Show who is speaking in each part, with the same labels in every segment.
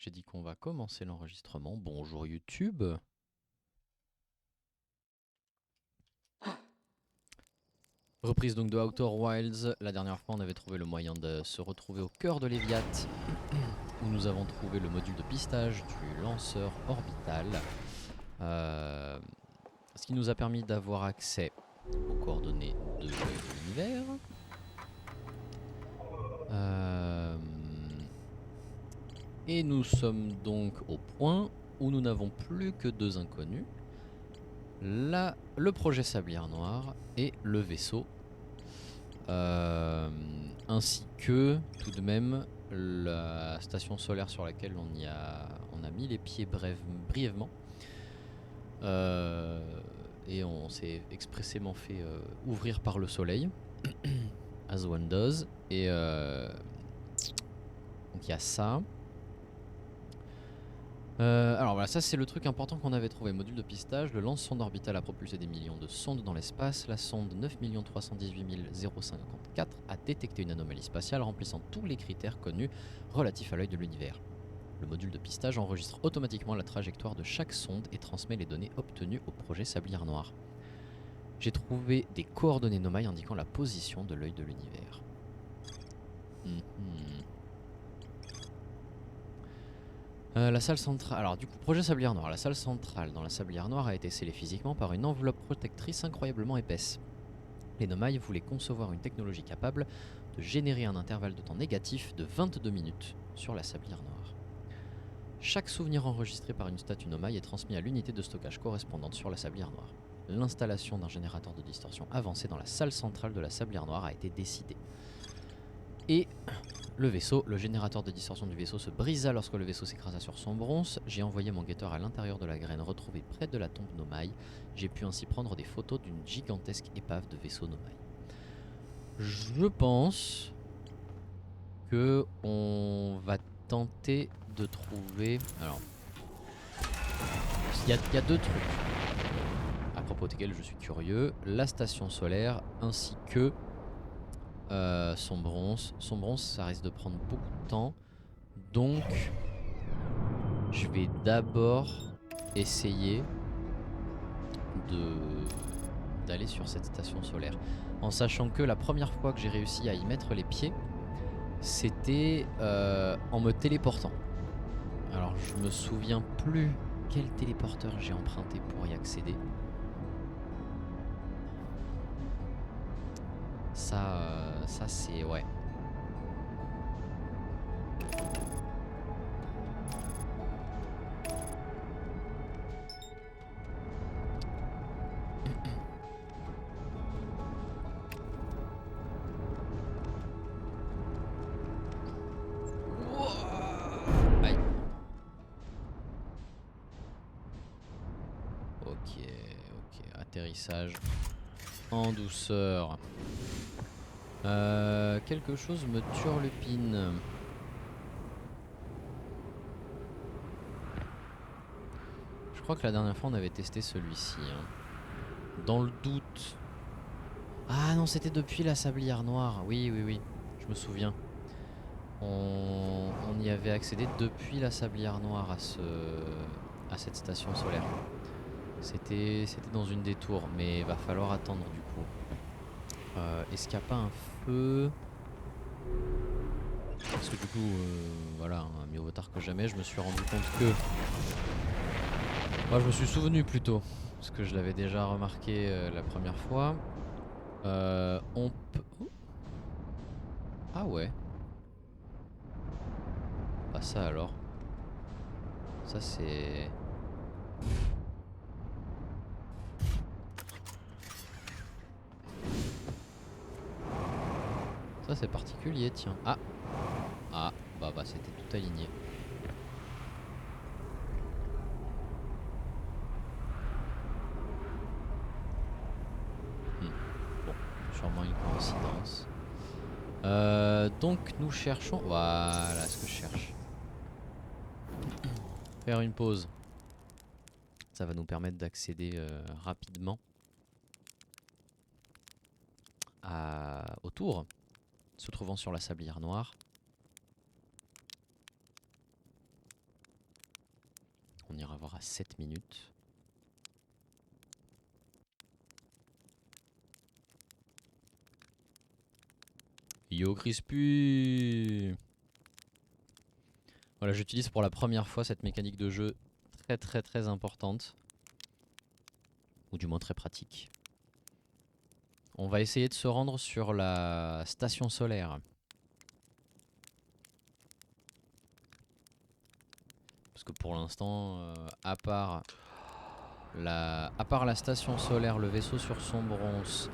Speaker 1: j'ai dit qu'on va commencer l'enregistrement. Bonjour YouTube. Reprise donc de Outer Wilds. La dernière fois, on avait trouvé le moyen de se retrouver au cœur de l'Eviat, où nous avons trouvé le module de pistage du lanceur orbital. Ce qui nous a permis d'avoir accès aux coordonnées de l'univers. Et nous sommes donc au point où nous n'avons plus que deux inconnus. Là, le projet Sablière Noire et le vaisseau. Ainsi que, tout de même, la station solaire sur laquelle on a mis les pieds brièvement. Et on s'est expressément fait ouvrir par le soleil, as one does. Et donc il y a ça. Alors voilà, ça c'est le truc important qu'on avait trouvé. Module de pistage, le lance-sonde orbital a propulsé des millions de sondes dans l'espace. La sonde 9 318 054 a détecté une anomalie spatiale remplissant tous les critères connus relatifs à l'œil de l'univers. Le module de pistage enregistre automatiquement la trajectoire de chaque sonde et transmet les données obtenues au projet Sablière Noire. J'ai trouvé des coordonnées Nomai indiquant la position de l'œil de l'univers. La salle centrale. Alors, du coup, projet Sablière Noire. La salle centrale dans la Sablière Noire a été scellée physiquement par une enveloppe protectrice incroyablement épaisse. Les Nomai voulaient concevoir une technologie capable de générer un intervalle de temps négatif de 22 minutes sur la Sablière Noire. Chaque souvenir enregistré par une statue Nomai est transmis à l'unité de stockage correspondante sur la Sablière Noire. L'installation d'un générateur de distorsion avancé dans la salle centrale de la Sablière Noire a été décidée. Et le vaisseau, le générateur de distorsion du vaisseau se brisa lorsque le vaisseau s'écrasa sur son bronze. J'ai envoyé mon guetteur à l'intérieur de la graine retrouvée près de la tombe Nomai. J'ai pu ainsi prendre des photos d'une gigantesque épave de vaisseau Nomai. Je pense que on va tenter de trouver... Alors, il y a deux trucs à propos desquels je suis curieux. La station solaire ainsi que son bronze. Son bronze, ça risque de prendre beaucoup de temps. Donc, je vais d'abord essayer d'aller sur cette station solaire. En sachant que la première fois que j'ai réussi à y mettre les pieds, c'était en me téléportant. Alors, je me souviens plus quel téléporteur j'ai emprunté pour y accéder. Ça c'est... ouais. Aïe. Ok, ok. Atterrissage en douceur. Quelque chose me turlupine. Je crois que la dernière fois on avait testé celui-ci. Hein. Dans le doute. Ah non, c'était depuis la Sablière Noire. Oui, oui, oui. Je me souviens. On y avait accédé depuis la Sablière Noire à cette station solaire. C'était dans une des tours, mais il va falloir attendre du coup. Est-ce qu'il n'y a pas un feu? Parce que du coup, voilà, hein, mieux vaut tard que jamais, je me suis rendu compte que... Moi, je me suis souvenu plutôt, parce que je l'avais déjà remarqué la première fois. On peut... Oh. Ah ouais. Bah ça alors. Ça c'est... Ça c'est particulier, tiens. Ah. Ah, bah c'était tout aligné. Bon, sûrement une coïncidence. Donc nous cherchons... Voilà ce que je cherche. Faire une pause. Ça va nous permettre d'accéder rapidement au tour, se trouvant sur la Sablière Noire. On ira voir à 7 minutes. Yo Crispy. Voilà, j'utilise pour la première fois cette mécanique de jeu très importante. Ou du moins très pratique. On va essayer de se rendre sur la station solaire. Parce que pour l'instant, à part la station solaire, le vaisseau sur Sombrance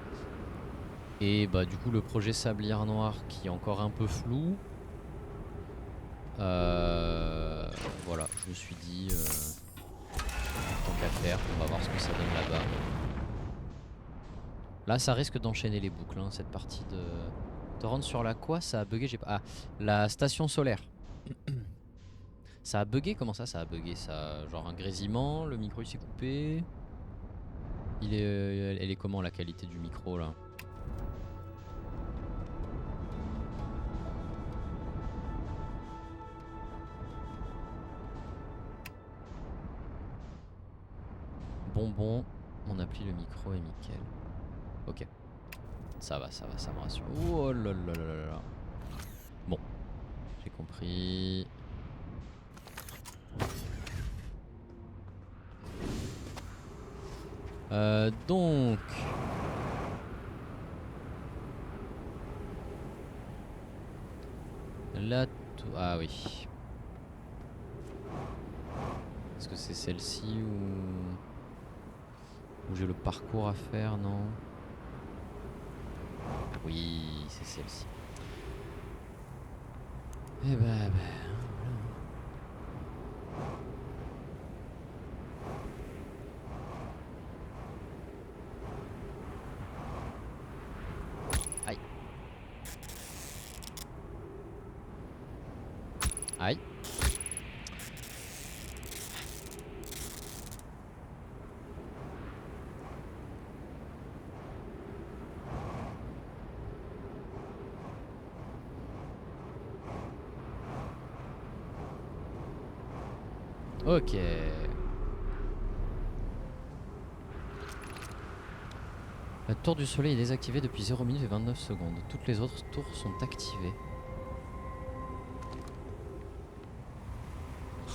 Speaker 1: et bah du coup le projet Sablière Noire qui est encore un peu flou. Voilà, je me suis dit tant qu'à faire, on va voir ce que ça donne là-bas. Là ça risque d'enchaîner les boucles, hein, cette partie de... Te rendre sur la quoi? Ça a bugué, j'ai pas... Ah, la station solaire. Ça a bugué? Comment ça a bugué? Ça, genre un grésillement, le micro il s'est coupé. Elle est comment la qualité du micro là? Bonbon, on appuie le micro et nickel. Ok. Ça va, ça me rassure. Oh là là là là là. Bon, j'ai compris. Donc... Là... Ah oui. Est-ce que c'est celle-ci ou j'ai le parcours à faire, non? Oui, c'est celle-ci. Eh ben... Aïe. Aïe. Ok. La tour du soleil est désactivée depuis 0 minutes et 29 secondes. Toutes les autres tours sont activées.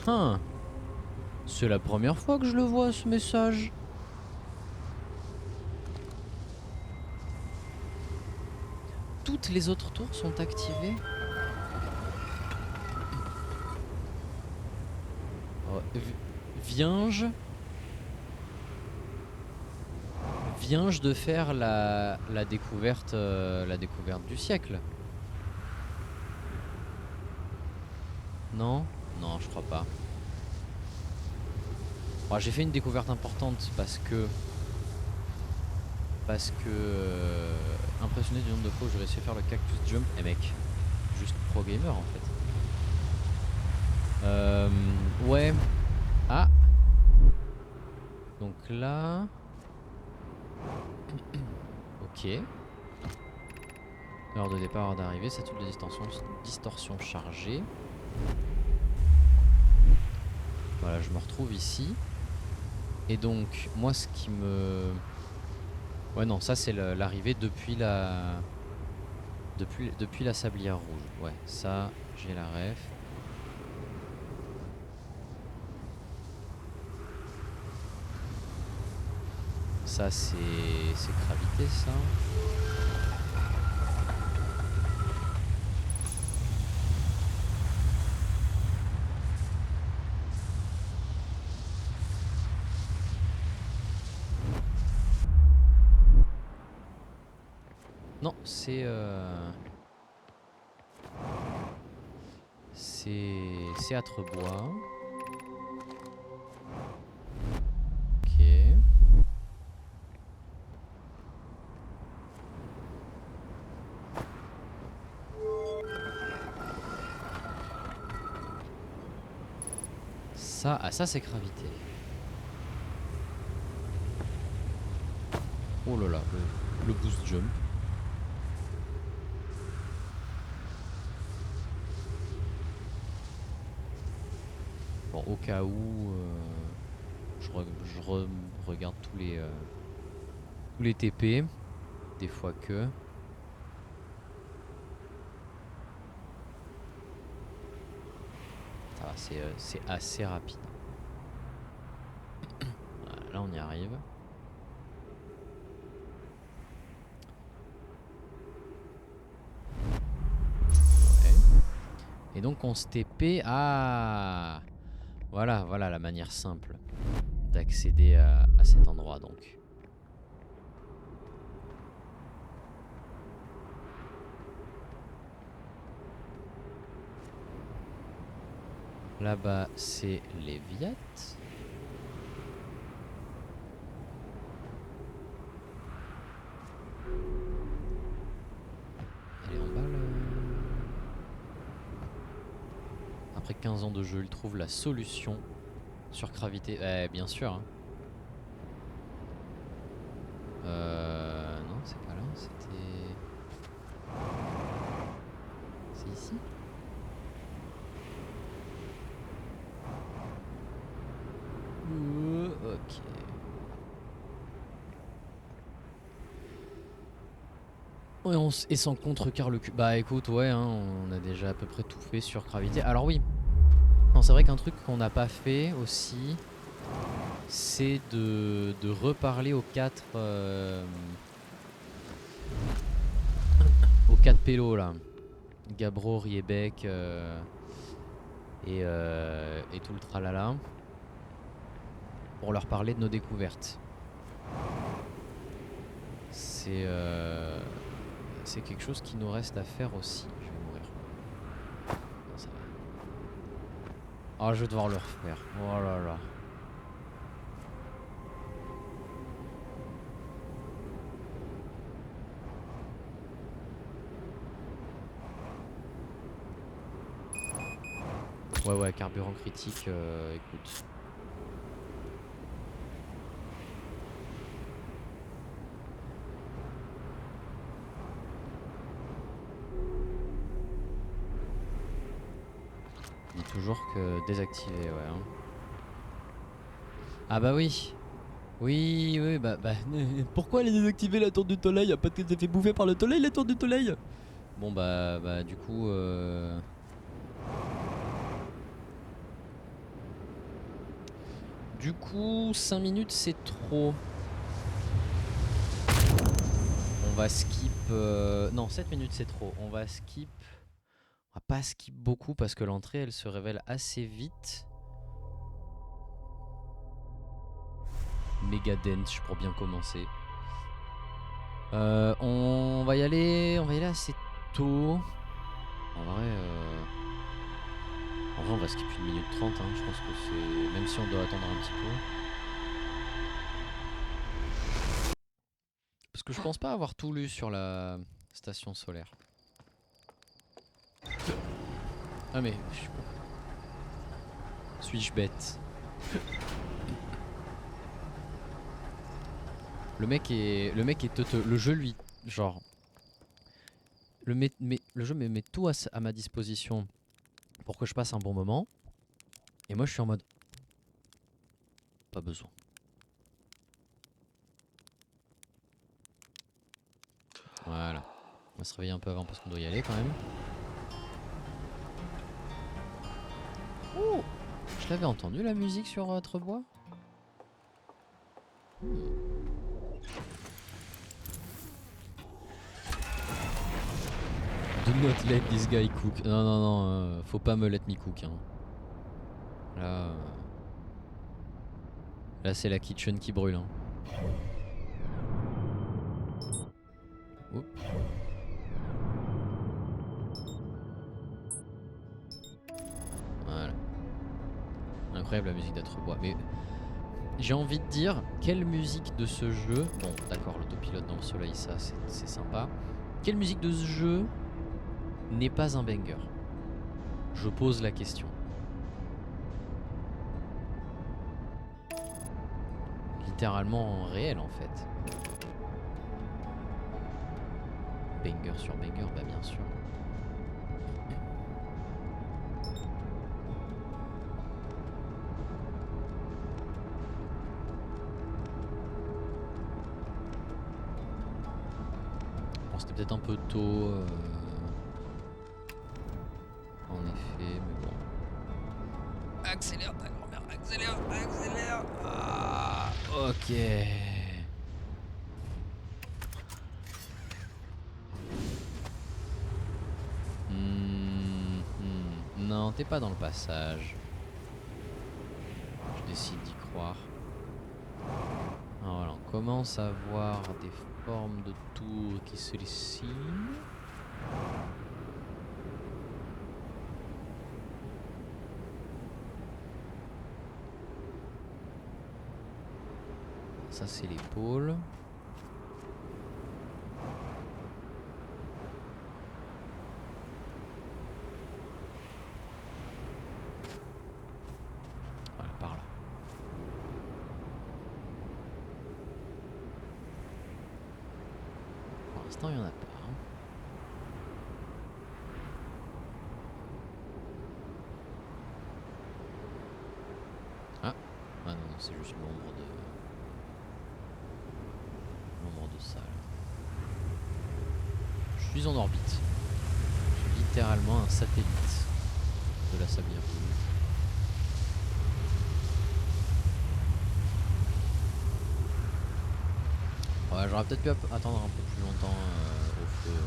Speaker 1: Hein. C'est la première fois que je le vois ce message. Toutes les autres tours sont activées. Oh, viens-je de faire la découverte du siècle? Non? Non, je crois pas. Bon, j'ai fait une découverte importante parce que impressionné du nombre de fois où j'ai réussi à faire le cactus jump. Eh mec, juste pro gamer en fait. Ouais. Ah. Donc là. Ok. Heure de départ, heure d'arrivée, statut de distorsion chargée. Voilà, je me retrouve ici. Et donc, moi ce qui me... Ouais non, ça c'est l'arrivée depuis la... Depuis la sablière rouge. Ouais, ça, j'ai la ref. Ça c'est gravité ça. Non, c'est Âtrebois. Ok. Ça, ah ça c'est gravité. Oh là là, le boost jump. Bon, au cas où, regarde tous les TP, des fois que. Ça va, c'est assez rapide. Voilà, là on y arrive. Ouais. Et donc on se TP à... Voilà la manière simple d'accéder à cet endroit donc. Là-bas c'est les Viat. Elle est en bas là. Après 15 ans de jeu, il trouve la solution sur gravité. Bien sûr. Hein. Non, c'est pas là, c'était... C'est ici? Ok. Ouais, et sans contrecarre le cul. Bah écoute, ouais, hein, on a déjà à peu près tout fait sur gravité. Alors oui. Non, c'est vrai qu'un truc qu'on n'a pas fait aussi, c'est de reparler aux 4 pélos là. Gabro, Riebeck et tout le tralala. Pour leur parler de nos découvertes. C'est quelque chose qui nous reste à faire aussi. Je vais mourir. Non, ça va. Oh, je vais devoir le refaire. Oh là là. Ouais, carburant critique, écoute. Il dit toujours que désactiver, ouais. Hein. Ah bah oui. Oui, bah pourquoi elle est désactivée la tour du soleil? Parce qu'elle s'est fait bouffer par le soleil, la tour du soleil. Bon bah du coup... Du coup, 5 minutes c'est trop. On va skip... Non, 7 minutes c'est trop. On va skip... On va pas skip beaucoup parce que l'entrée elle se révèle assez vite. Méga dense pour bien commencer. On va y aller assez tôt. En vrai, on va skip 1 minute 30. Hein. Je pense que c'est... Même si on doit attendre un petit peu. Parce que je pense pas avoir tout lu sur la station solaire. Ah mais... Suis-je bête? Le mec est teuteux. Le jeu lui... Genre... Le jeu me met tout à ma disposition pour que je passe un bon moment. Et moi je suis en mode... Pas besoin. Voilà. On va se réveiller un peu avant parce qu'on doit y aller quand même. Oh, je l'avais entendu la musique sur Trebois. Do not let this guy cook. Non, faut pas me let me cook. Hein. Là c'est la kitchen qui brûle. Hein. Oups. Voilà. Incroyable la musique d'Atrebois. Mais j'ai envie de dire, quelle musique de ce jeu... Bon, d'accord, l'autopilote dans le soleil, ça c'est sympa. Quelle musique de ce jeu n'est pas un banger? Je pose la question. Littéralement en réel en fait. Banger sur banger, bah bien sûr. peut-être un peu tôt. En effet, mais bon. Accélère ta grand-mère, accélère, accélère. Ah, ok. Non, t'es pas dans le passage. Je décide d'y croire. Alors voilà, on commence à voir des formes de tours qui se dessinent. Ça c'est l'épaule. Voilà, par là. Pour l'instant, il n'y en a pas. Ah non, c'est juste l'ombre de ça. Là. Je suis en orbite. Je suis littéralement un satellite de la sablière rouge. Ouais, j'aurais peut-être pu attendre un peu plus longtemps au feu.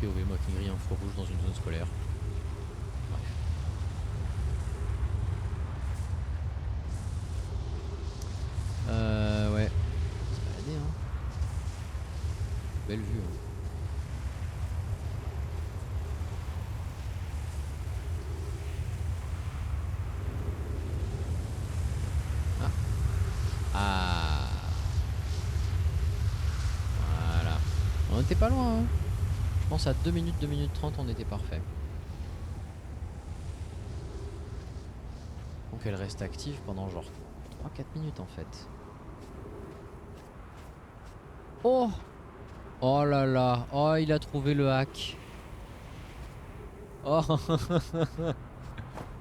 Speaker 1: POV, moi qui grille un feu rouge dans une zone scolaire. Bref. Ouais. C'est baladé, hein. Belle vue, hein. Ah. Voilà. On était pas loin, hein. Je pense à 2 minutes 30, on était parfait. Donc elle reste active pendant genre 3-4 minutes en fait. Oh! Oh là là! Oh, il a trouvé le hack! Oh!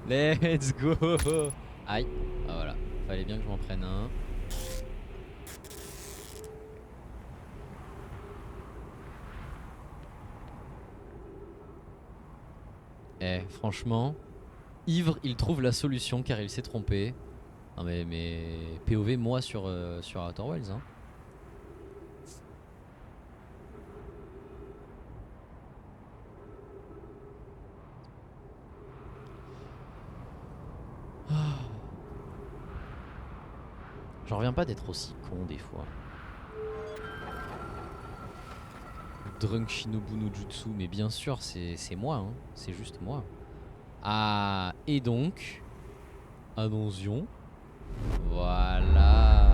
Speaker 1: Let's go! Aïe! Ah voilà. Fallait bien que je m'en prenne un. Eh, franchement, ivre, il trouve la solution car il s'est trompé. Non mais POV moi sur Outer Worlds, hein. J'en reviens pas d'être aussi con des fois. Drunk Shinobu no Jutsu, mais bien sûr c'est moi, hein. C'est juste moi. Ah, et donc, allons-y. Voilà.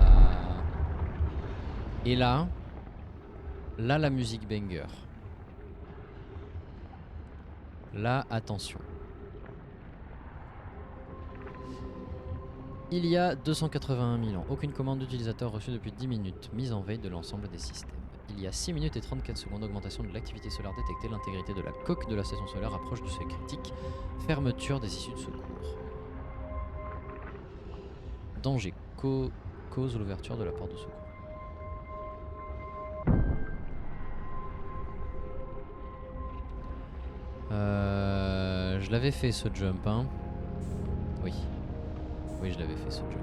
Speaker 1: Et là la musique banger. Là, attention. Il y a 281 000 ans, aucune commande d'utilisateur reçue depuis 10 minutes, mise en veille de l'ensemble des systèmes. Il y a 6 minutes et 34 secondes, augmentation de l'activité solaire détectée, l'intégrité de la coque de la station solaire approche du seuil critique, fermeture des issues de secours. Danger, cause l'ouverture de la porte de secours. Je l'avais fait ce jump, hein. Oui. Oui, je l'avais fait ce jump.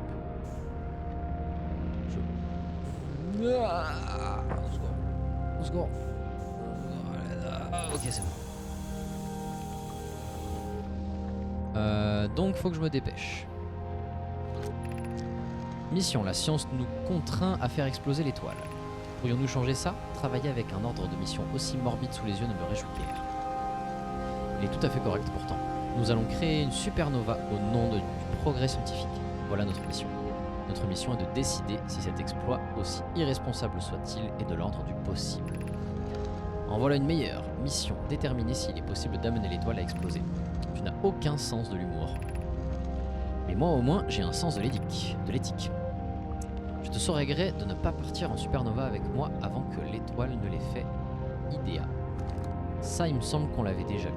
Speaker 1: Au secours. Ok, c'est bon. Donc, faut que je me dépêche. Mission, la science nous contraint à faire exploser l'étoile. Pourrions-nous changer ça? Travailler avec un ordre de mission aussi morbide sous les yeux ne me réjouit guère. Il est tout à fait correct pourtant. Nous allons créer une supernova au nom du progrès scientifique. Voilà notre mission. Notre mission est de décider si cet exploit, aussi irresponsable soit-il, est de l'ordre du possible. En voilà une meilleure. Mission, déterminer s'il est possible d'amener l'étoile à exploser. Tu n'as aucun sens de l'humour. Mais moi au moins, j'ai un sens de l'éthique. Je te saurais gré de ne pas partir en supernova avec moi avant que l'étoile ne l'ait fait idéa. Ça, il me semble qu'on l'avait déjà lu.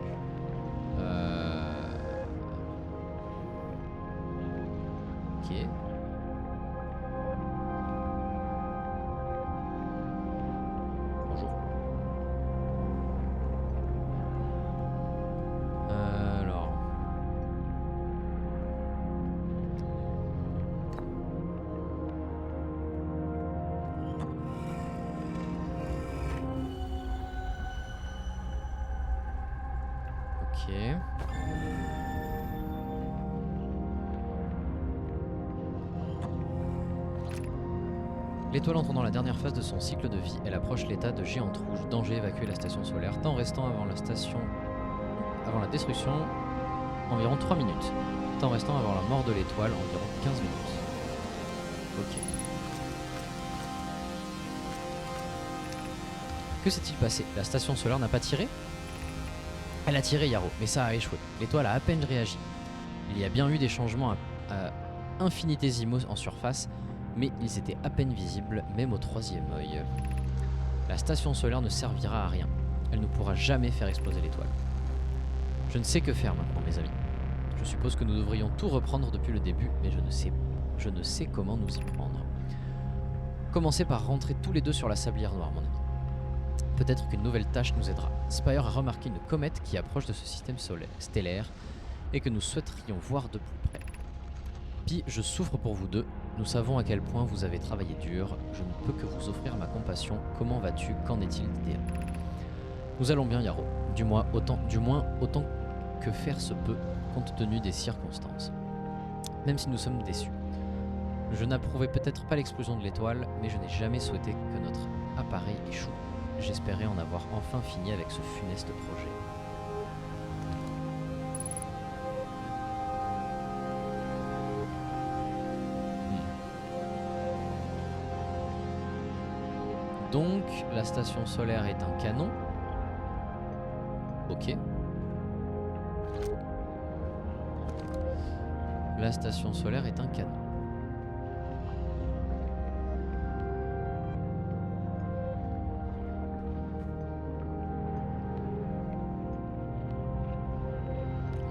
Speaker 1: Ok. L'étoile entre dans la dernière phase de son cycle de vie. Elle approche l'état de géante rouge. Danger, évacuer la station solaire. Temps restant avant la destruction, environ 3 minutes. Temps restant avant la mort de l'étoile, environ 15 minutes. Ok. Que s'est-il passé? La station solaire n'a pas tiré? Elle a tiré, Yaro, mais ça a échoué. L'étoile a à peine réagi. Il y a bien eu des changements infinitésimaux en surface, mais ils étaient à peine visibles, même au troisième œil. La station solaire ne servira à rien. Elle ne pourra jamais faire exploser l'étoile. Je ne sais que faire maintenant, mes amis. Je suppose que nous devrions tout reprendre depuis le début, mais je ne sais comment nous y prendre. Commencez par rentrer tous les deux sur la sablière noire, mon ami. Peut-être qu'une nouvelle tâche nous aidera. Spire a remarqué une comète qui approche de ce système stellaire et que nous souhaiterions voir de plus près. Pi, je souffre pour vous deux. Nous savons à quel point vous avez travaillé dur. Je ne peux que vous offrir ma compassion. Comment vas-tu? Qu'en est-il d'Idea? Nous allons bien, Yaro. Du moins autant que faire se peut, compte tenu des circonstances. Même si nous sommes déçus. Je n'approuvais peut-être pas l'explosion de l'étoile, mais je n'ai jamais souhaité que notre appareil échoue. J'espérais en avoir enfin fini avec ce funeste projet. Donc, la station solaire est un canon. Ok. La station solaire est un canon.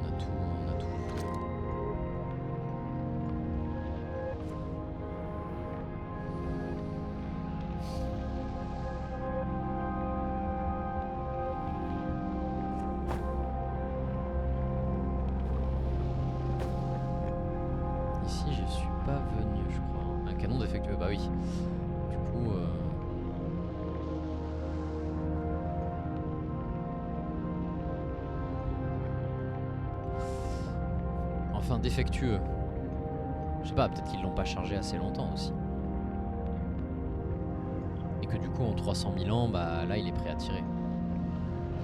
Speaker 1: On a tout. Ici, je suis pas venu, je crois. Un canon défectueux, bah oui. Du coup, enfin, défectueux. Je sais pas, peut-être qu'ils l'ont pas chargé assez longtemps aussi. Et que du coup, en 300 000 ans, bah là, il est prêt à tirer.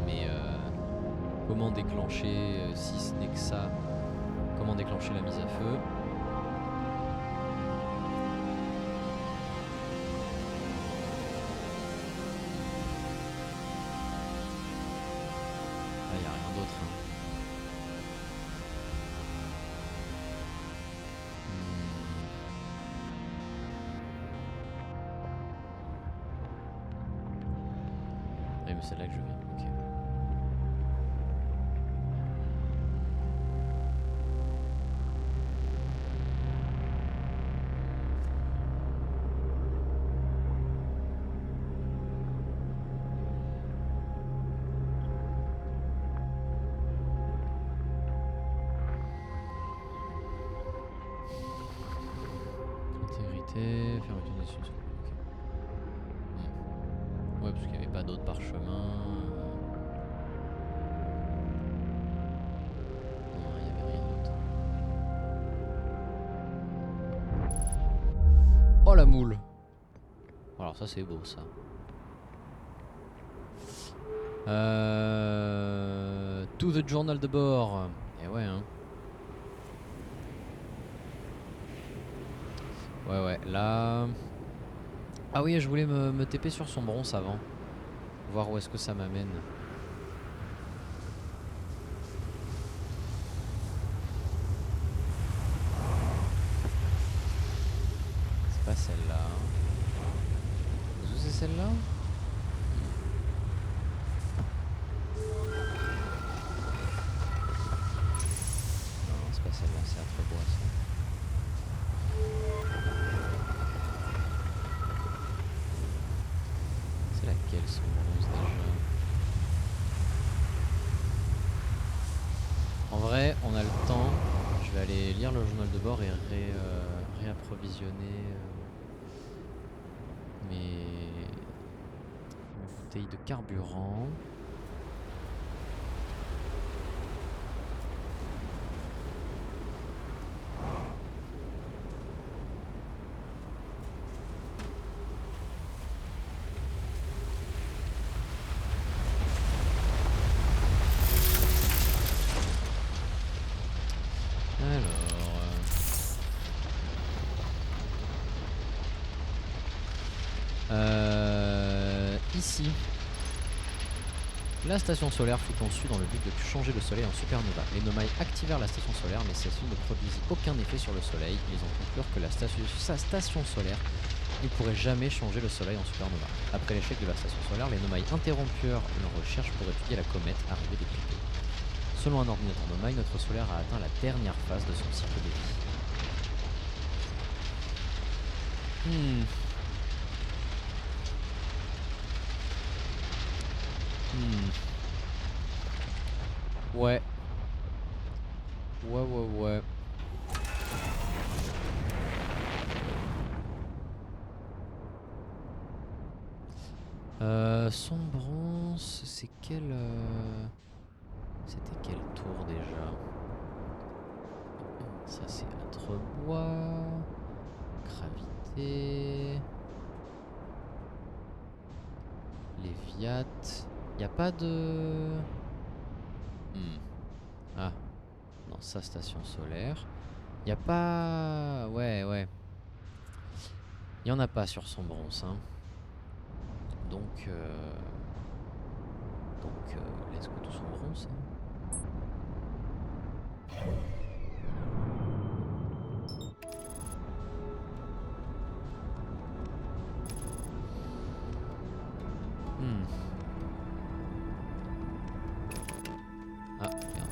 Speaker 1: Mais comment déclencher, si ce n'est que ça, comment déclencher la mise à feu? Là, il n'y a rien d'autre. Hein. Oui, mais c'est là que je viens. Ok. Intégrité, fermeture des sous. Ok. Ouais, parce qu'il n'y avait pas d'autres parchemins. Non, il n'y avait rien d'autre. Oh la moule! Alors ça c'est beau ça. To the journal de bord. Et ouais hein. Ouais là. Ah oui, je voulais me TP sur son bronze avant. Voir où est-ce que ça m'amène. C'est pas celle-là. Où c'est celle-là? Non, c'est pas celle-là, c'est Atrebois ça. C'est laquelle son bronze déjà? En vrai, on a le temps. Je vais aller lire le journal de bord et réapprovisionner mes bouteilles de carburant. ici. La station solaire fut conçue dans le but de changer le soleil en supernova. Les Nomai activèrent la station solaire, mais celle-ci ne produisit aucun effet sur le soleil. Ils ont conclure que sa station solaire ne pourrait jamais changer le soleil en supernova. Après l'échec de la station solaire, les Nomai interrompirent leurs recherches pour étudier la comète arrivée des Pluto. Selon un ordinateur Nomai, notre solaire a atteint la dernière phase de son cycle de vie. Ouais. Ouais. Sombrance, c'est quel... C'était quel tour déjà? Ça c'est Atrebois. Gravité. Léviat. Y a pas de... Ah. Non, ça station solaire. Y a pas... Ouais. Y en a pas sur Sombrance, hein. Donc, let's go to Sombrance. Hein. Ah, merde.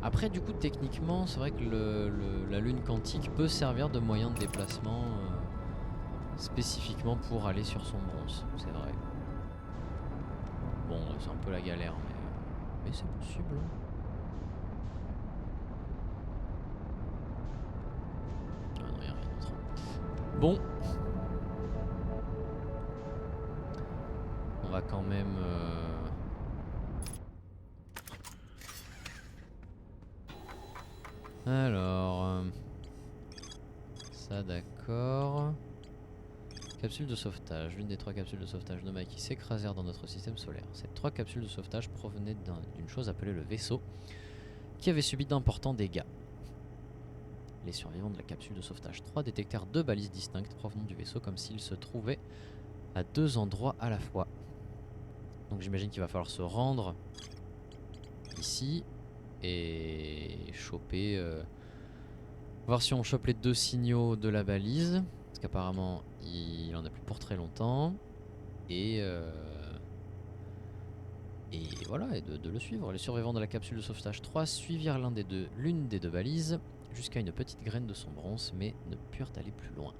Speaker 1: Après, du coup, techniquement, c'est vrai que la lune quantique peut servir de moyen de déplacement spécifiquement pour aller sur Sombrance, c'est vrai. Bon, c'est un peu la galère, mais c'est possible. Ah non, y'a rien d'autre. Bon. On va quand même... Alors... ça d'accord. Capsule de sauvetage. L'une des 3 capsules de sauvetage Nomai qui s'écrasèrent dans notre système solaire. Ces 3 capsules de sauvetage provenaient d'une chose appelée le vaisseau, qui avait subi d'importants dégâts. Les survivants de la capsule de sauvetage 3 détectèrent 2 balises distinctes provenant du vaisseau, comme s'ils se trouvaient à 2 endroits à la fois. Donc j'imagine qu'il va falloir se rendre ici et choper... voir si on chope les 2 signaux de la balise. Parce qu'apparemment il en a plus pour très longtemps. Et voilà, et de le suivre. Les survivants de la capsule de sauvetage 3 suivirent l'une des deux balises jusqu'à une petite graine de Sombrance, mais ne purent aller plus loin.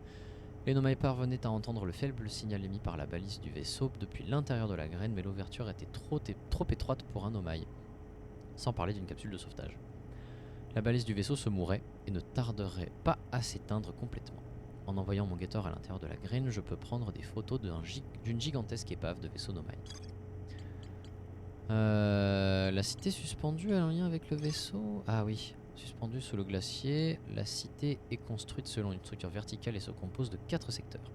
Speaker 1: Les Nomai parvenaient à entendre le faible signal émis par la balise du vaisseau depuis l'intérieur de la graine, mais l'ouverture était trop étroite pour un Nomai, sans parler d'une capsule de sauvetage. La balise du vaisseau se mourait et ne tarderait pas à s'éteindre complètement. En envoyant mon guetteur à l'intérieur de la graine, je peux prendre des photos d'une gigantesque épave de vaisseau Nomai. La cité suspendue a un lien avec le vaisseau? Ah oui, suspendue sous le glacier, la cité est construite selon une structure verticale et se compose de 4 secteurs.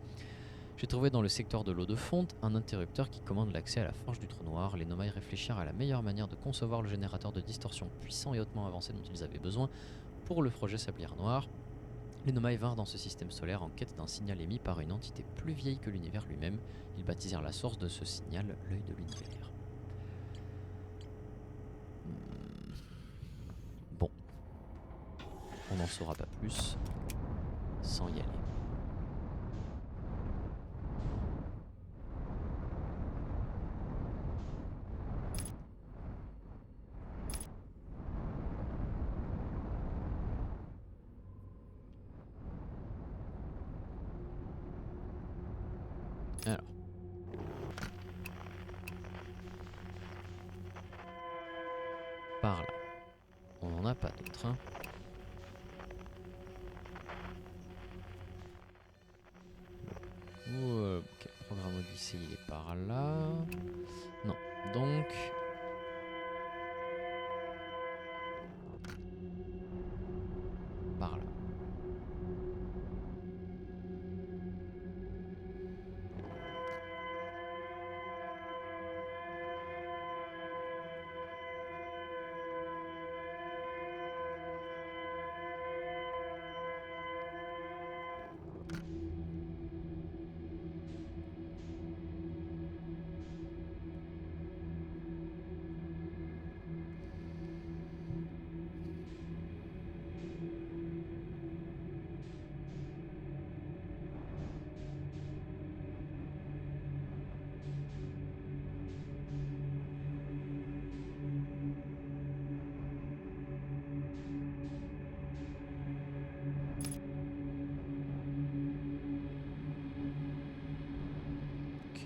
Speaker 1: J'ai trouvé dans le secteur de l'eau de fonte un interrupteur qui commande l'accès à la forge du trou noir. Les Nomai réfléchirent à la meilleure manière de concevoir le générateur de distorsion puissant et hautement avancé dont ils avaient besoin pour le projet Sablière Noire. Les Nomai vinrent dans ce système solaire en quête d'un signal émis par une entité plus vieille que l'univers lui-même. Ils baptisèrent la source de ce signal l'œil de l'univers. Bon, on n'en saura pas plus sans y aller. Alors. Par là. On n'en a pas d'autres. Hein. Ok, programme Odyssée il est par là. Non, donc... par là.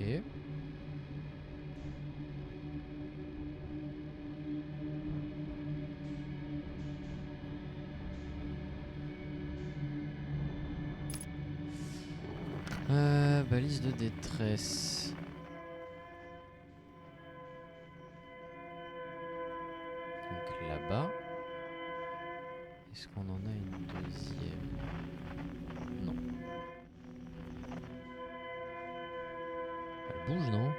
Speaker 1: Ok. Balise de détresse. Donc là-bas. Est-ce qu'on en a une deuxième? Non. Elle bouge, non?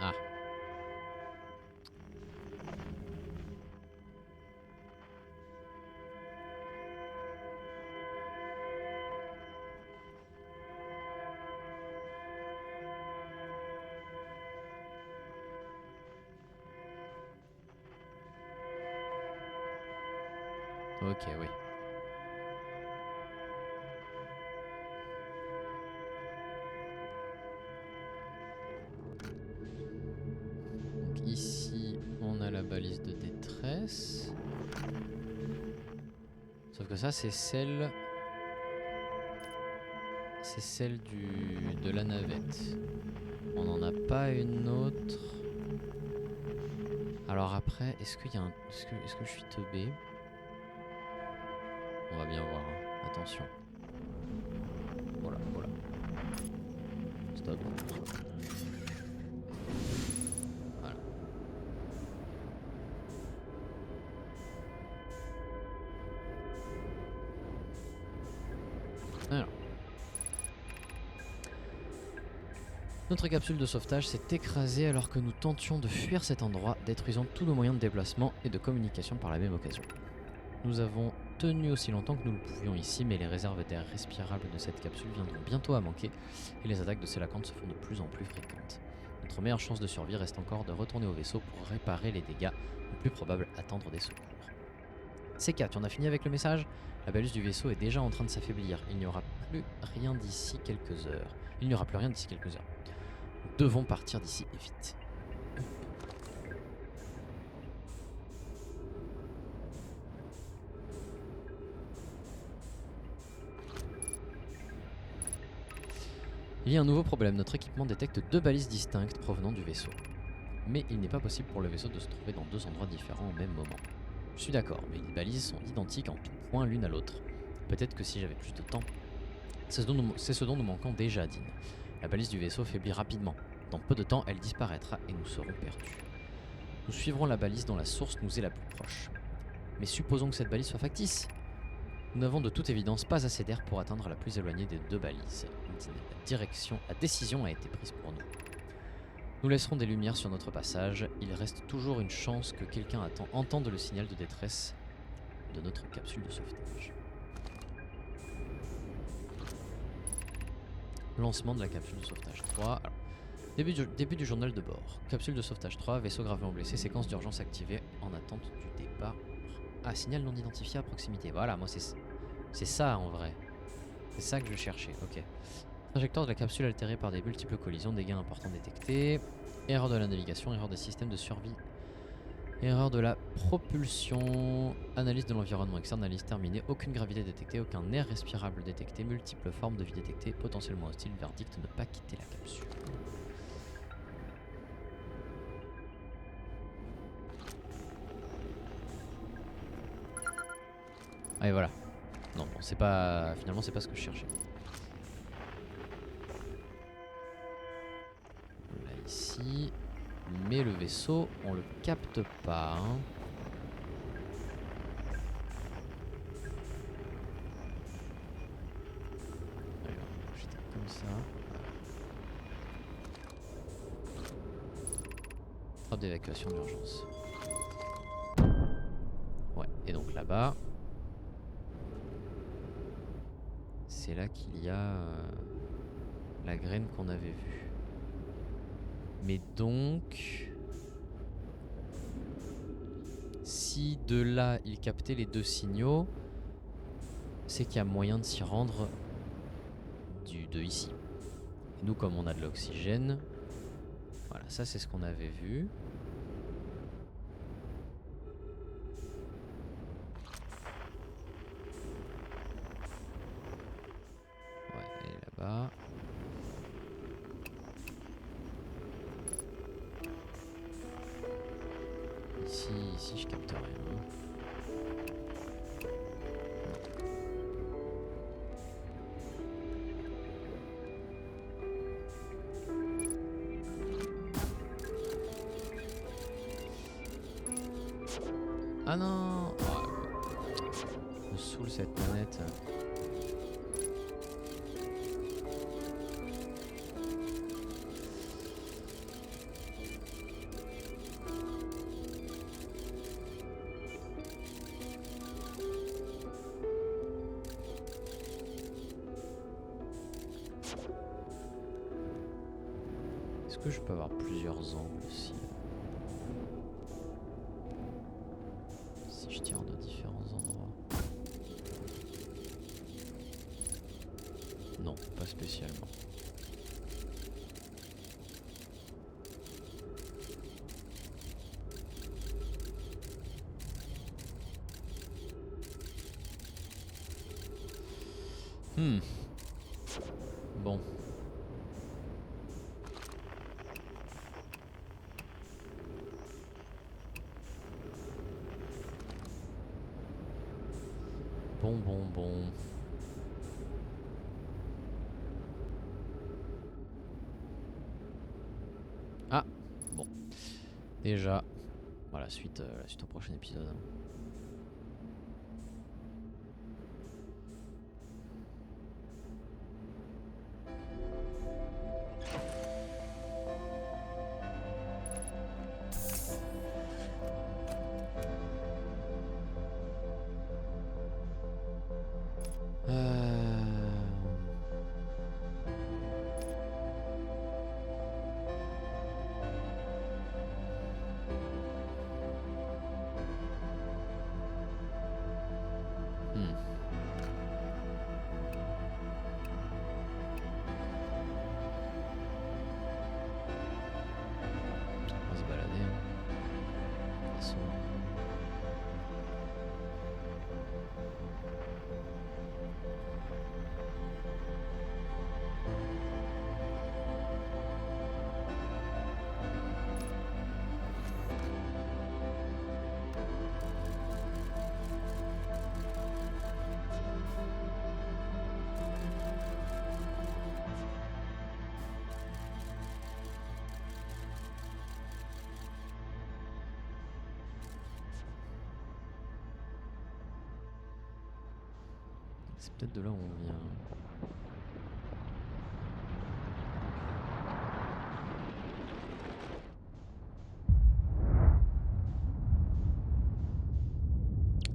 Speaker 1: Ah. Ok, oui. Donc ici, on a la balise de détresse. Sauf que ça, c'est celle... C'est celle de la navette. On n'en a pas une autre. Alors après, est-ce qu'il y a un... Est-ce que je suis teubé? On va bien voir, hein. Attention. Voilà, voilà. Stop. Voilà. Alors. Notre capsule de sauvetage s'est écrasée alors que nous tentions de fuir cet endroit, détruisant tous nos moyens de déplacement et de communication par la même occasion. Nous avons tenu aussi longtemps que nous le pouvions ici, mais les réserves d'air respirable de cette capsule viendront bientôt à manquer et les attaques de Sélacantes se font de plus en plus fréquentes. Notre meilleure chance de survie reste encore de retourner au vaisseau pour réparer les dégâts, ou plus probable attendre des secours. C4, on a fini avec le message? La balise du vaisseau est déjà en train de s'affaiblir. Il n'y aura plus rien d'ici quelques heures. Il n'y aura plus rien d'ici quelques heures. Nous devons partir d'ici et vite. Il y a un nouveau problème. Notre équipement détecte 2 balises distinctes provenant du vaisseau. Mais il n'est pas possible pour le vaisseau de se trouver dans 2 endroits différents au même moment. Je suis d'accord, mais les balises sont identiques en tout point l'une à l'autre. Peut-être que si j'avais plus de temps. C'est ce dont nous manquons déjà, Dean. La balise du vaisseau faiblit rapidement. Dans peu de temps, elle disparaîtra et nous serons perdus. Nous suivrons la balise dont la source nous est la plus proche. Mais supposons que cette balise soit factice. Nous n'avons de toute évidence pas assez d'air pour atteindre la plus éloignée des 2 balises. La décision a été prise pour nous. Nous laisserons des lumières sur notre passage. Il reste toujours une chance que quelqu'un entende le signal de détresse de notre capsule de sauvetage. Lancement de la capsule de sauvetage 3. Alors, début du journal de bord. Capsule de sauvetage 3, vaisseau gravement blessé, séquence d'urgence activée en attente du départ. Ah, signal non identifié à proximité. Voilà, moi c'est ça en vrai. C'est ça que je cherchais, ok. Trajectoire de la capsule altérée par des multiples collisions, dégâts importants détectés. Erreur de la navigation, erreur des systèmes de survie. Erreur de la propulsion. Analyse de l'environnement externe, analyse terminée. Aucune gravité détectée, aucun air respirable détecté. Multiples formes de vie détectées, potentiellement hostile. Verdict, ne pas quitter la capsule. Ah et voilà. Non, bon, c'est pas... Finalement, c'est pas ce que je cherchais. Là, ici. Mais le vaisseau, on le capte pas. Hein. J'étais comme ça. Frappe d'évacuation d'urgence. Ouais, et donc là-bas... C'est là qu'il y a la graine qu'on avait vue. Mais donc... Si de là, il captait les 2 signaux, c'est qu'il y a moyen de s'y rendre de ici. Et nous, comme on a de l'oxygène... Voilà, ça c'est ce qu'on avait vu. Ouais, elle est là-bas. Ici je capte rien. Ah non, oh, me saoule cette manette. Est-ce que je peux avoir plusieurs angles aussi? Si je tire de différents endroits. Non, pas spécialement. Bon. Bon. Ah, bon. Déjà, voilà, suite au prochain épisode. On va se balader. Hein. De toute façon. C'est peut-être de là où on vient.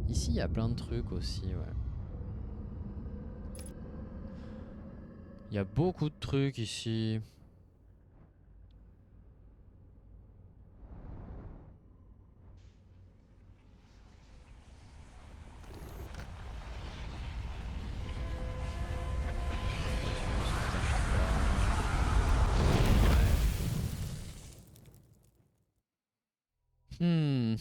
Speaker 1: Ici, il y a plein de trucs aussi, ouais. Il y a beaucoup de trucs ici. Hmm.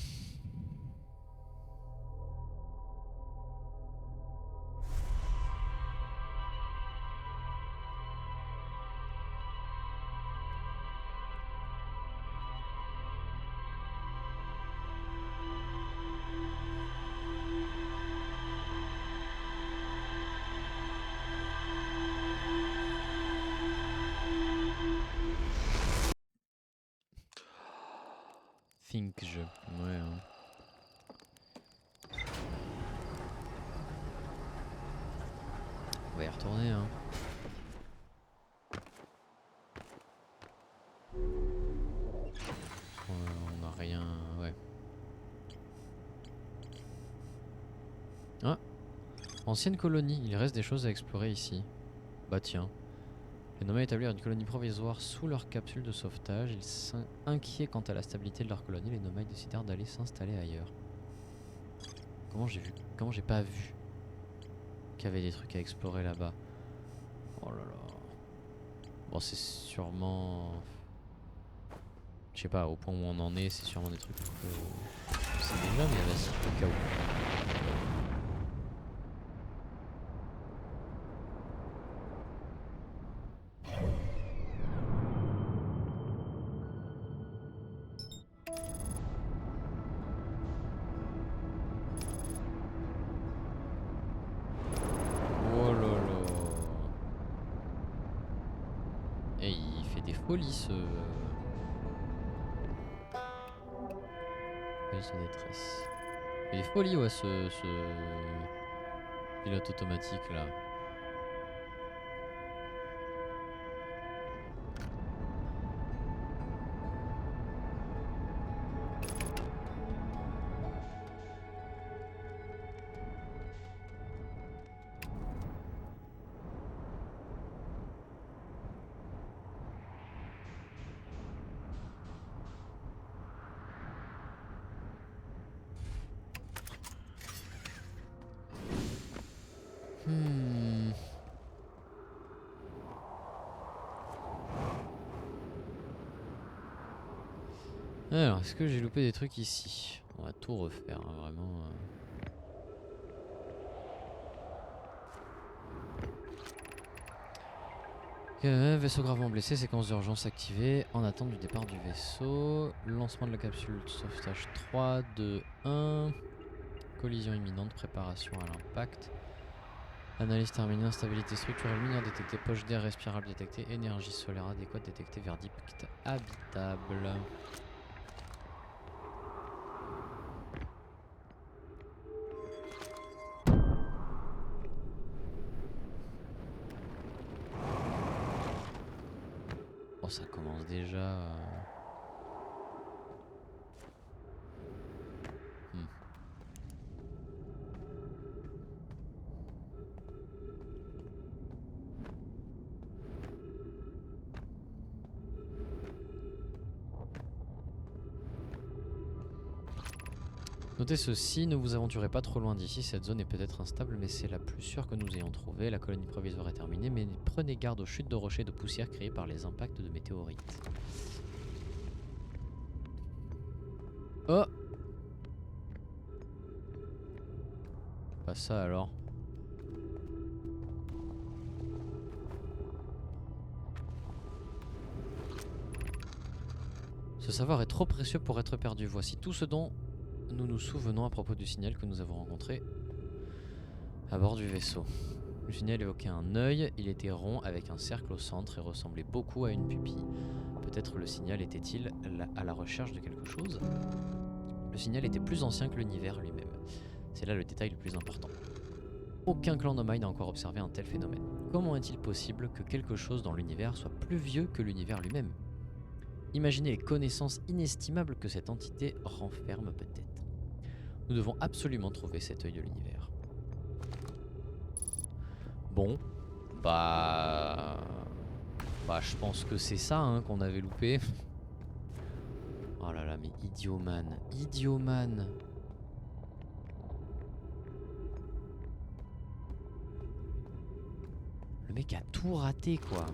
Speaker 1: Think je. Ouais. Hein. On va y retourner, hein. On a rien. Ouais. Ah. Ancienne colonie. Il reste des choses à explorer ici. Bah tiens. Les nomades établirent une colonie provisoire sous leur capsule de sauvetage. Ils sont inquiets quant à la stabilité de leur colonie. Les nomades décidèrent d'aller s'installer ailleurs. Comment j'ai pas vu qu'il y avait des trucs à explorer là-bas. Oh là là. Bon, c'est sûrement... Je sais pas, au point où on en est, c'est sûrement des trucs que c'est déjà, mais vas-y, au cas où. Oh là là. Et il fait des folies ce... Police de détresse. Il fait des folies ouais ce pilote automatique là. Hmm. Alors, est-ce que j'ai loupé des trucs ici? On va tout refaire, hein, vraiment. Vaisseau gravement blessé, séquence d'urgence activée, en attente du départ du vaisseau. Lancement de la capsule de sauvetage 3, 2, 1. Collision imminente, préparation à l'impact. Analyse terminée, instabilité structurelle minière détectée, poche d'air respirable détectée, énergie solaire adéquate détectée, verdict habitable. Oh, ça commence déjà. Notez ceci, ne vous aventurez pas trop loin d'ici, cette zone est peut-être instable mais c'est la plus sûre que nous ayons trouvée. La colonie provisoire est terminée mais prenez garde aux chutes de rochers et de poussière créées par les impacts de météorites. Oh! Pas ça alors. Ce savoir est trop précieux pour être perdu. Voici tout ce dont nous nous souvenons à propos du signal que nous avons rencontré à bord du vaisseau. Le signal évoquait un œil, il était rond avec un cercle au centre et ressemblait beaucoup à une pupille. Peut-être le signal était-il à la recherche de quelque chose? Le signal était plus ancien que l'univers lui-même. C'est là le détail le plus important. Aucun clan Nomai n'a encore observé un tel phénomène. Comment est-il possible que quelque chose dans l'univers soit plus vieux que l'univers lui-même? Imaginez les connaissances inestimables que cette entité renferme peut-être. Nous devons absolument trouver cet œil de l'univers. Bon, bah je pense que c'est ça hein, qu'on avait loupé. Oh là là, mais Idioman, Idioman. Le mec a tout raté quoi.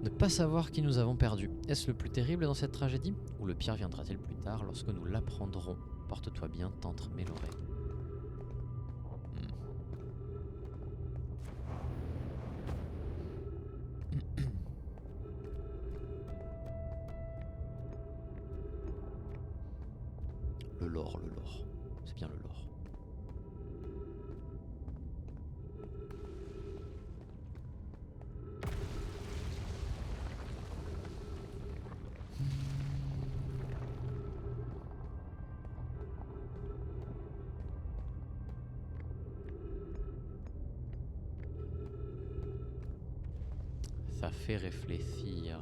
Speaker 1: Ne pas savoir qui nous avons perdu. Est-ce le plus terrible dans cette tragédie? Ou le pire viendra-t-il plus tard lorsque nous l'apprendrons? Porte-toi bien, tante Méloré. Le lore, le lore. C'est bien le lore. Ça fait réfléchir.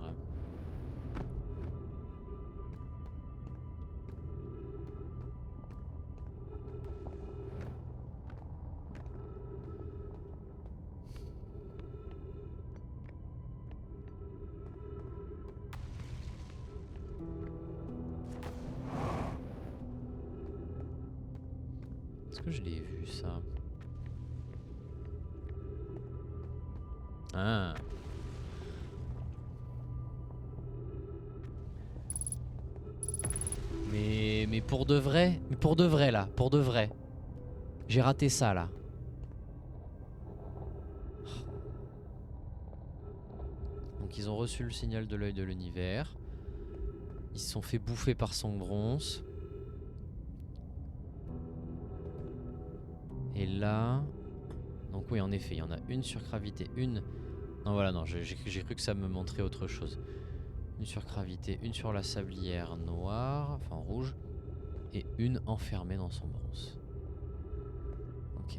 Speaker 1: Est-ce que je l'ai vu ça? Ah. pour de vrai, là, pour de vrai. J'ai raté ça là. Donc ils ont reçu le signal de l'œil de l'univers. Ils se sont fait bouffer par Sangbronze. Et là... Donc oui, en effet, il y en a une sur gravité, une... Non voilà, non, j'ai cru que ça me montrait autre chose. Une sur gravité, une sur la sablière noire, enfin rouge, et une enfermée dans son bronze. Ok.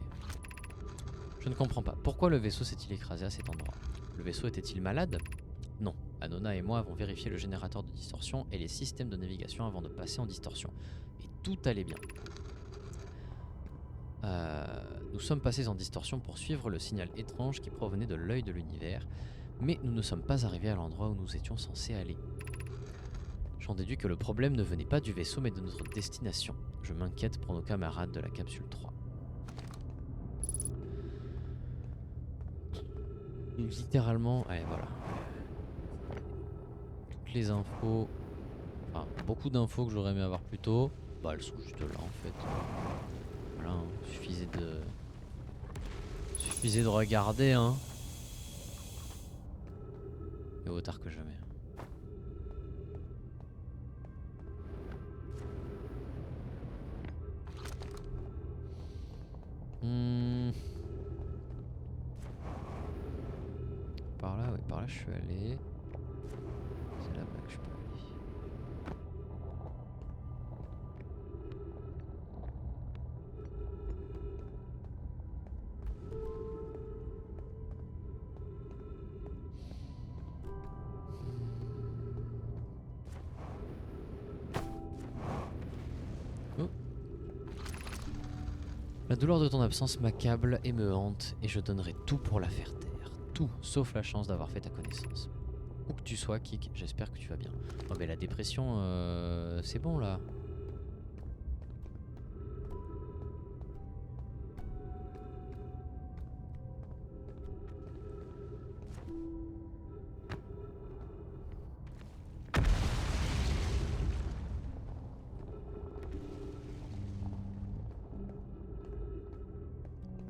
Speaker 1: Je ne comprends pas. Pourquoi le vaisseau s'est-il écrasé à cet endroit? Le vaisseau était-il malade? Non. Anona et moi avons vérifié le générateur de distorsion et les systèmes de navigation avant de passer en distorsion. Et tout allait bien. Nous sommes passés en distorsion pour suivre le signal étrange qui provenait de l'œil de l'univers, mais nous ne sommes pas arrivés à l'endroit où nous étions censés aller. J'en déduis que le problème ne venait pas du vaisseau mais de notre destination. Je m'inquiète pour nos camarades de la capsule 3. Littéralement, allez voilà. Toutes les infos, enfin beaucoup d'infos que j'aurais aimé avoir plus tôt, bah elles sont juste là en fait. Voilà, hein, suffisait de regarder hein. Et vaut tard que jamais. Par là, oui, par là je suis allé. C'est là-bas que je peux aller. Oh. La douleur de ton absence m'accable et me hante, et je donnerai tout pour la faire taire. Tout, sauf la chance d'avoir fait ta connaissance. Où que tu sois, Kik, j'espère que tu vas bien. Oh mais la dépression, c'est bon là.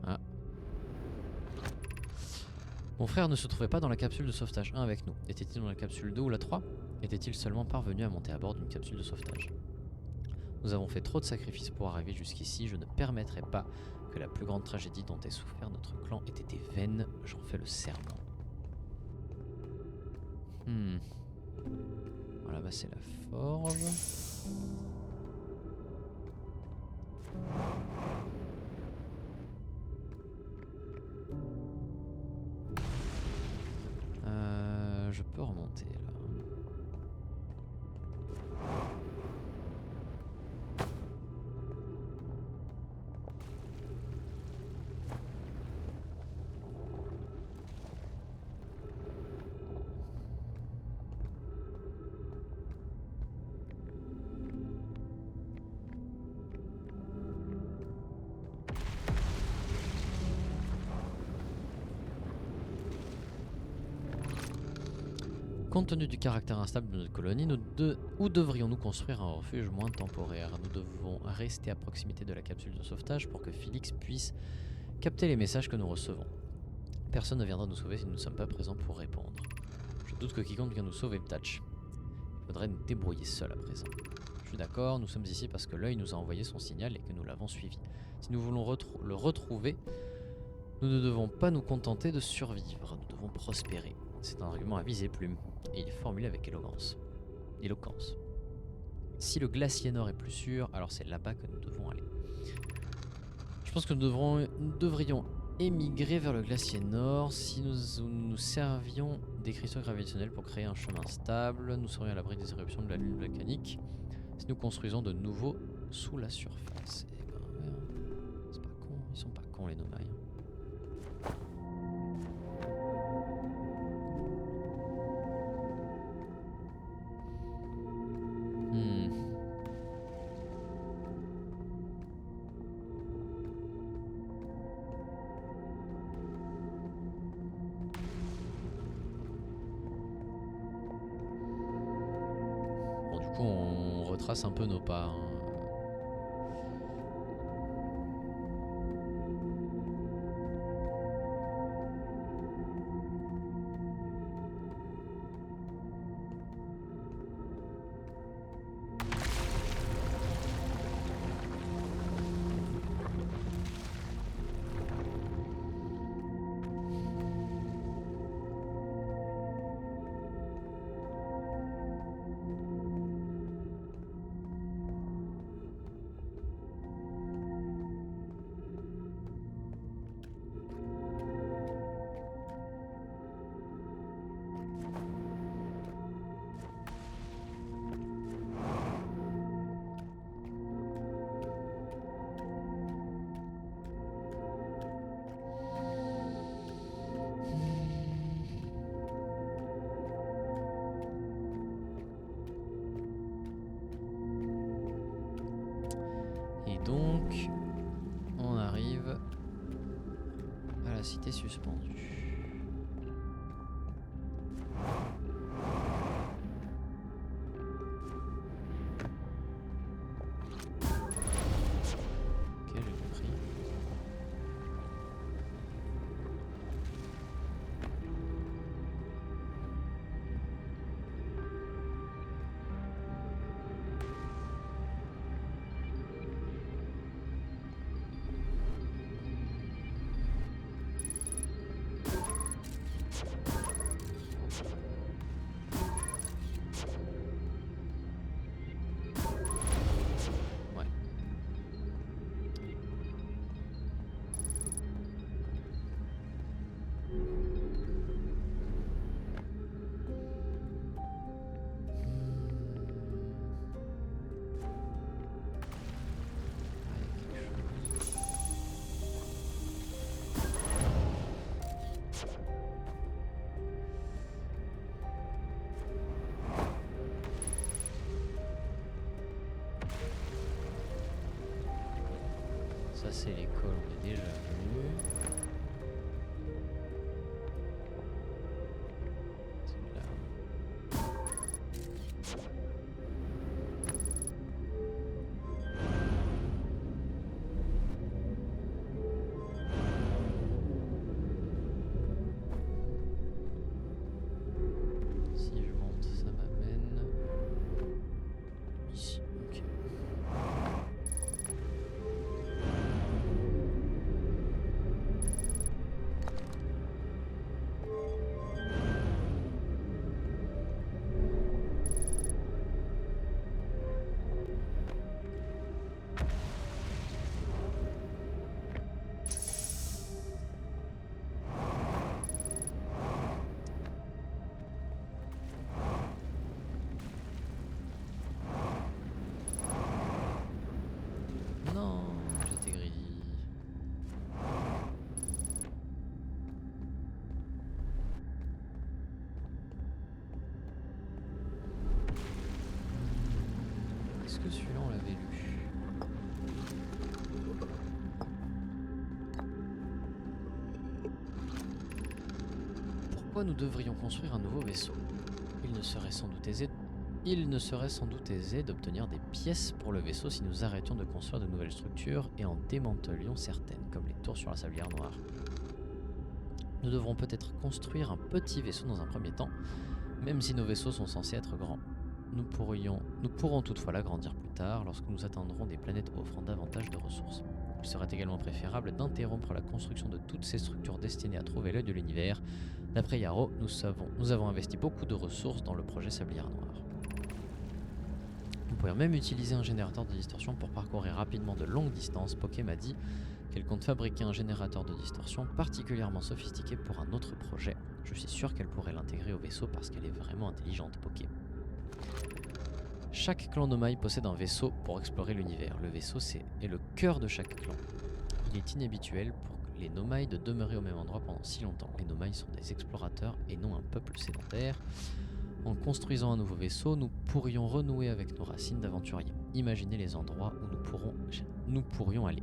Speaker 1: Ah. Mon frère ne se trouvait pas dans la capsule de sauvetage 1 avec nous. Était-il dans la capsule 2 ou la 3? Était-il seulement parvenu à monter à bord d'une capsule de sauvetage? Nous avons fait trop de sacrifices pour arriver jusqu'ici. Je ne permettrai pas que la plus grande tragédie dont ait souffert notre clan ait été vaine. J'en fais le serment. Voilà, bah c'est la forge. Je peux remonter là. Compte tenu du caractère instable de notre colonie, où devrions-nous construire un refuge moins temporaire? Nous devons rester à proximité de la capsule de sauvetage pour que Félix puisse capter les messages que nous recevons. Personne ne viendra nous sauver si nous ne sommes pas présents pour répondre. Je doute que quiconque vienne nous sauver Mtach. Il faudrait nous débrouiller seuls à présent. Je suis d'accord, nous sommes ici parce que l'œil nous a envoyé son signal et que nous l'avons suivi. Si nous voulons le retrouver, nous ne devons pas nous contenter de survivre, nous devons prospérer. C'est un argument à viser plume, et il est formulé avec éloquence. Si le glacier nord est plus sûr, alors c'est là-bas que nous devons aller. Je pense que nous devrions émigrer vers le glacier nord. Si nous servions des cristaux gravitationnels pour créer un chemin stable, nous serions à l'abri des éruptions de la lune volcanique. Si nous construisons de nouveau sous la surface. Et ben ouais, c'est pas con, ils sont pas cons les Nomai. Bon, du coup, on retrace un peu nos pas. Hein. Et donc, on arrive à la cité suspendue. Ok, j'ai compris. Ouais. Ça c'est l'école, on est déjà venu. C'est là. Si je monte, ça m'amène ici. Ok. Non, j'étais grillé. Est-ce que celui-là on l'avait lu? Pourquoi nous devrions construire un nouveau vaisseau? Il ne serait sans doute aisé d'obtenir des pièces pour le vaisseau si nous arrêtions de construire de nouvelles structures et en démantelions certaines, comme les tours sur la sablière noire. Nous devrons peut-être construire un petit vaisseau dans un premier temps, même si nos vaisseaux sont censés être grands. Nous pourrons toutefois l'agrandir plus tard lorsque nous atteindrons des planètes offrant davantage de ressources. Il serait également préférable d'interrompre la construction de toutes ces structures destinées à trouver l'œil de l'univers. D'après Yarrow, nous avons investi beaucoup de ressources dans le projet Sablière Noire. Nous pourrions même utiliser un générateur de distorsion pour parcourir rapidement de longues distances. Poké m'a dit qu'elle compte fabriquer un générateur de distorsion particulièrement sophistiqué pour un autre projet. Je suis sûr qu'elle pourrait l'intégrer au vaisseau parce qu'elle est vraiment intelligente, Poké. Chaque clan Nomai possède un vaisseau pour explorer l'univers. Le vaisseau est le cœur de chaque clan. Il est inhabituel pour les Nomai de demeurer au même endroit pendant si longtemps. Les Nomai sont des explorateurs et non un peuple sédentaire. En construisant un nouveau vaisseau, nous pourrions renouer avec nos racines d'aventuriers. Imaginez les endroits où nous pourrions aller.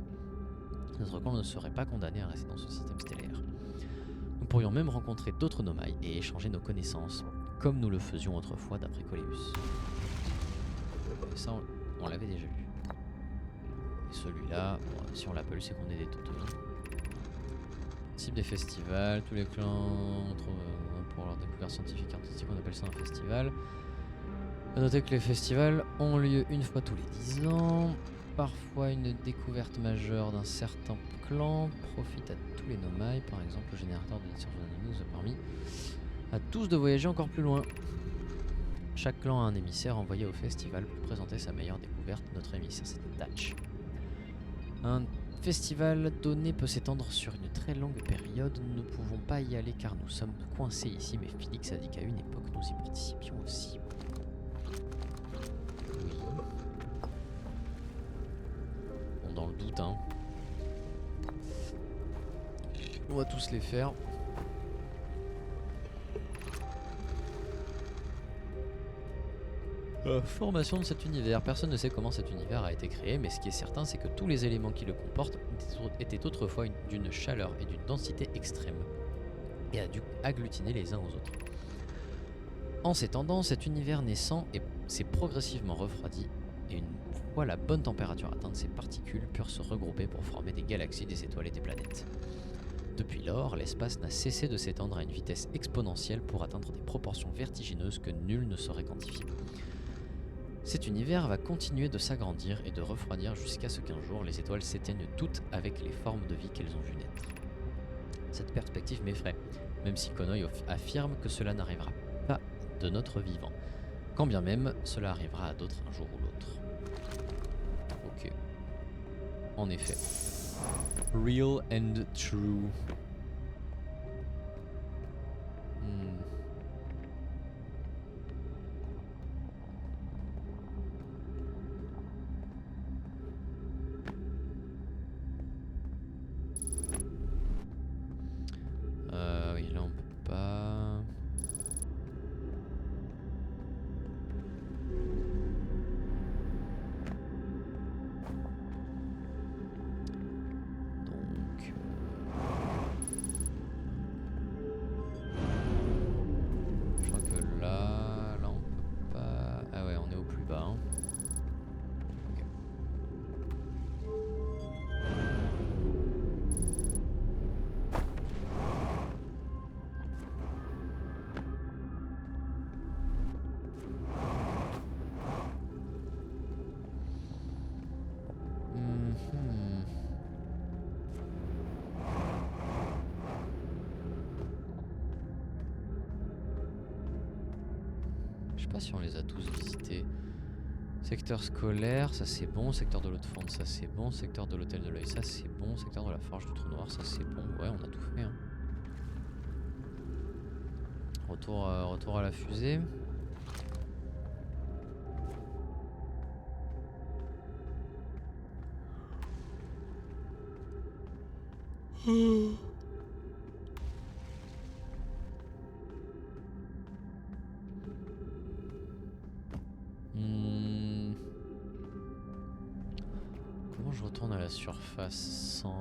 Speaker 1: Notre clan ne serait pas condamné à rester dans ce système stellaire. Nous pourrions même rencontrer d'autres Nomai et échanger nos connaissances, comme nous le faisions autrefois d'après Coléus. Et ça, on l'avait déjà lu. Et celui-là, bon, si on l'appelle, c'est qu'on est des toutous. Type des festivals, tous les clans pour leur découverte scientifique et artistique, on appelle ça un festival. A noter que les festivals ont lieu une fois tous les 10 ans. Parfois, une découverte majeure d'un certain clan profite à tous les Nomai. Par exemple, le générateur de distorsion nous a permis à tous de voyager encore plus loin. Chaque clan a un émissaire envoyé au festival pour présenter sa meilleure découverte. Notre émissaire, c'était Thatch. Un festival donné peut s'étendre sur une très longue période. Nous ne pouvons pas y aller car nous sommes coincés ici, mais Félix a dit qu'à une époque, nous y participions aussi. Oui. Bon, dans le doute, hein. On va tous les faire. Formation de cet univers. Personne ne sait comment cet univers a été créé, mais ce qui est certain, c'est que tous les éléments qui le comportent étaient autrefois d'une chaleur et d'une densité extrême, et a dû agglutiner les uns aux autres. En s'étendant, cet univers naissant s'est progressivement refroidi, et une fois la bonne température atteinte, ces particules purent se regrouper pour former des galaxies, des étoiles et des planètes. Depuis lors, l'espace n'a cessé de s'étendre à une vitesse exponentielle pour atteindre des proportions vertigineuses que nul ne saurait quantifier. Cet univers va continuer de s'agrandir et de refroidir jusqu'à ce qu'un jour les étoiles s'éteignent toutes avec les formes de vie qu'elles ont vues naître. Cette perspective m'effraie, même si Konoe affirme que cela n'arrivera pas de notre vivant, quand bien même cela arrivera à d'autres un jour ou l'autre. Ok. En effet. Real and true. Oui, là on peut pas. Donc. Je crois que là on peut pas. Ah ouais, on est au plus bas. Hein. Je sais pas si on les a tous visités. Secteur scolaire, ça c'est bon. Secteur de l'eau de fonte, ça c'est bon. Secteur de l'hôtel de l'œil, ça c'est bon. Secteur de la forge du trou noir, ça c'est bon. Ouais, on a tout fait. Hein. Retour à la fusée. Comment je retourne à la surface sans...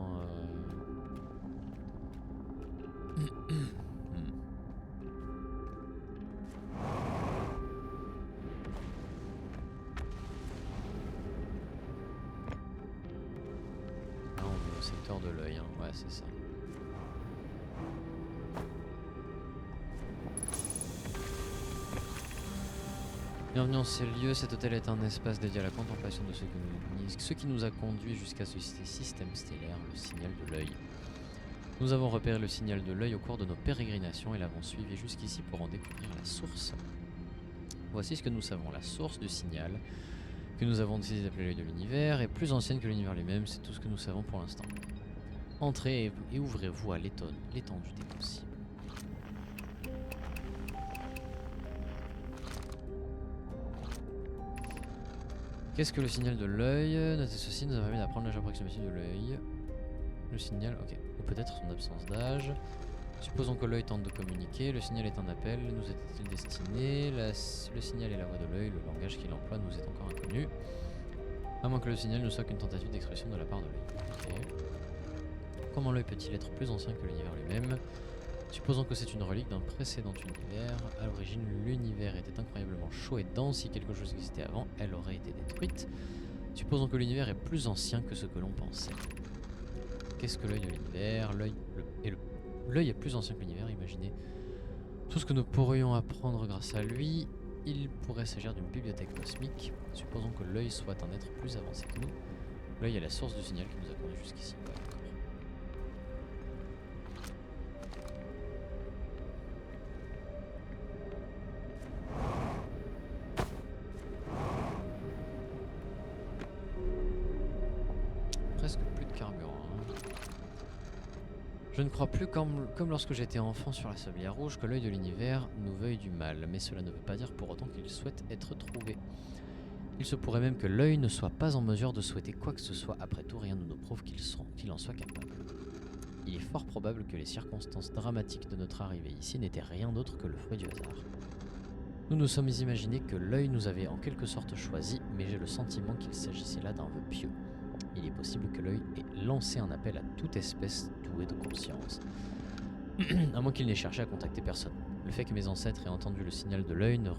Speaker 1: Là on est au secteur de l'œil, hein. Ouais c'est ça. Bienvenue en ces lieux, cet hôtel est un espace dédié à la contemplation de ce qui nous a conduit jusqu'à ce système stellaire, le signal de l'œil. Nous avons repéré le signal de l'œil au cours de nos pérégrinations et l'avons suivi jusqu'ici pour en découvrir la source. Voici ce que nous savons, la source du signal, que nous avons décidé d'appeler l'œil de l'univers, est plus ancienne que l'univers lui-même, c'est tout ce que nous savons pour l'instant. Entrez et ouvrez-vous à l'étendue des possibles. Qu'est-ce que le signal de l'œil? Notez ceci nous a permis d'apprendre l'âge approximatif de l'œil. Le signal, ok. Ou peut-être son absence d'âge. Supposons que l'œil tente de communiquer. Le signal est un appel. Nous était-il destiné? Le signal est la voix de l'œil. Le langage qu'il emploie nous est encore inconnu. À moins que le signal ne soit qu'une tentative d'expression de la part de l'œil. Ok. Comment l'œil peut-il être plus ancien que l'univers lui-même? Supposons que c'est une relique d'un précédent univers. À l'origine, l'univers était incroyablement chaud et dense. Si quelque chose existait avant, elle aurait été détruite. Supposons que l'univers est plus ancien que ce que l'on pensait. Qu'est-ce que l'œil de l'univers? L'œil est plus ancien que l'univers, imaginez. Tout ce que nous pourrions apprendre grâce à lui, il pourrait s'agir d'une bibliothèque cosmique. Supposons que l'œil soit un être plus avancé que nous. L'œil est la source du signal qui nous a conduits jusqu'ici. Ouais, d'accord. Presque plus de carburant. Hein. Je ne crois plus comme lorsque j'étais enfant sur la sablière rouge que l'œil de l'univers nous veuille du mal, mais cela ne veut pas dire pour autant qu'il souhaite être trouvé. Il se pourrait même que l'œil ne soit pas en mesure de souhaiter quoi que ce soit, après tout rien ne nous prouve qu'il en soit capable. Il est fort probable que les circonstances dramatiques de notre arrivée ici n'étaient rien d'autre que le fruit du hasard. Nous nous sommes imaginé que l'œil nous avait en quelque sorte choisi, mais j'ai le sentiment qu'il s'agissait là d'un vœu pieux. Il est possible que l'œil ait lancé un appel à toute espèce douée de conscience. À moins qu'il n'ait cherché à contacter personne. Le fait que mes ancêtres aient entendu le signal de l'œil ne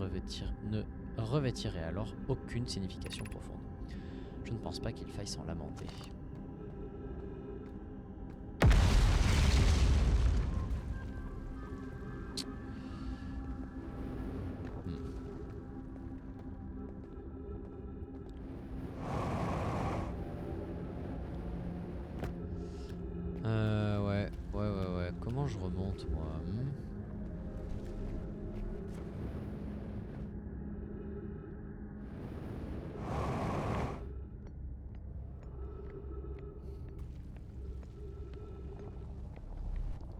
Speaker 1: revêtirait alors aucune signification profonde. Je ne pense pas qu'il faille s'en lamenter. Ouais. Comment je remonte, moi?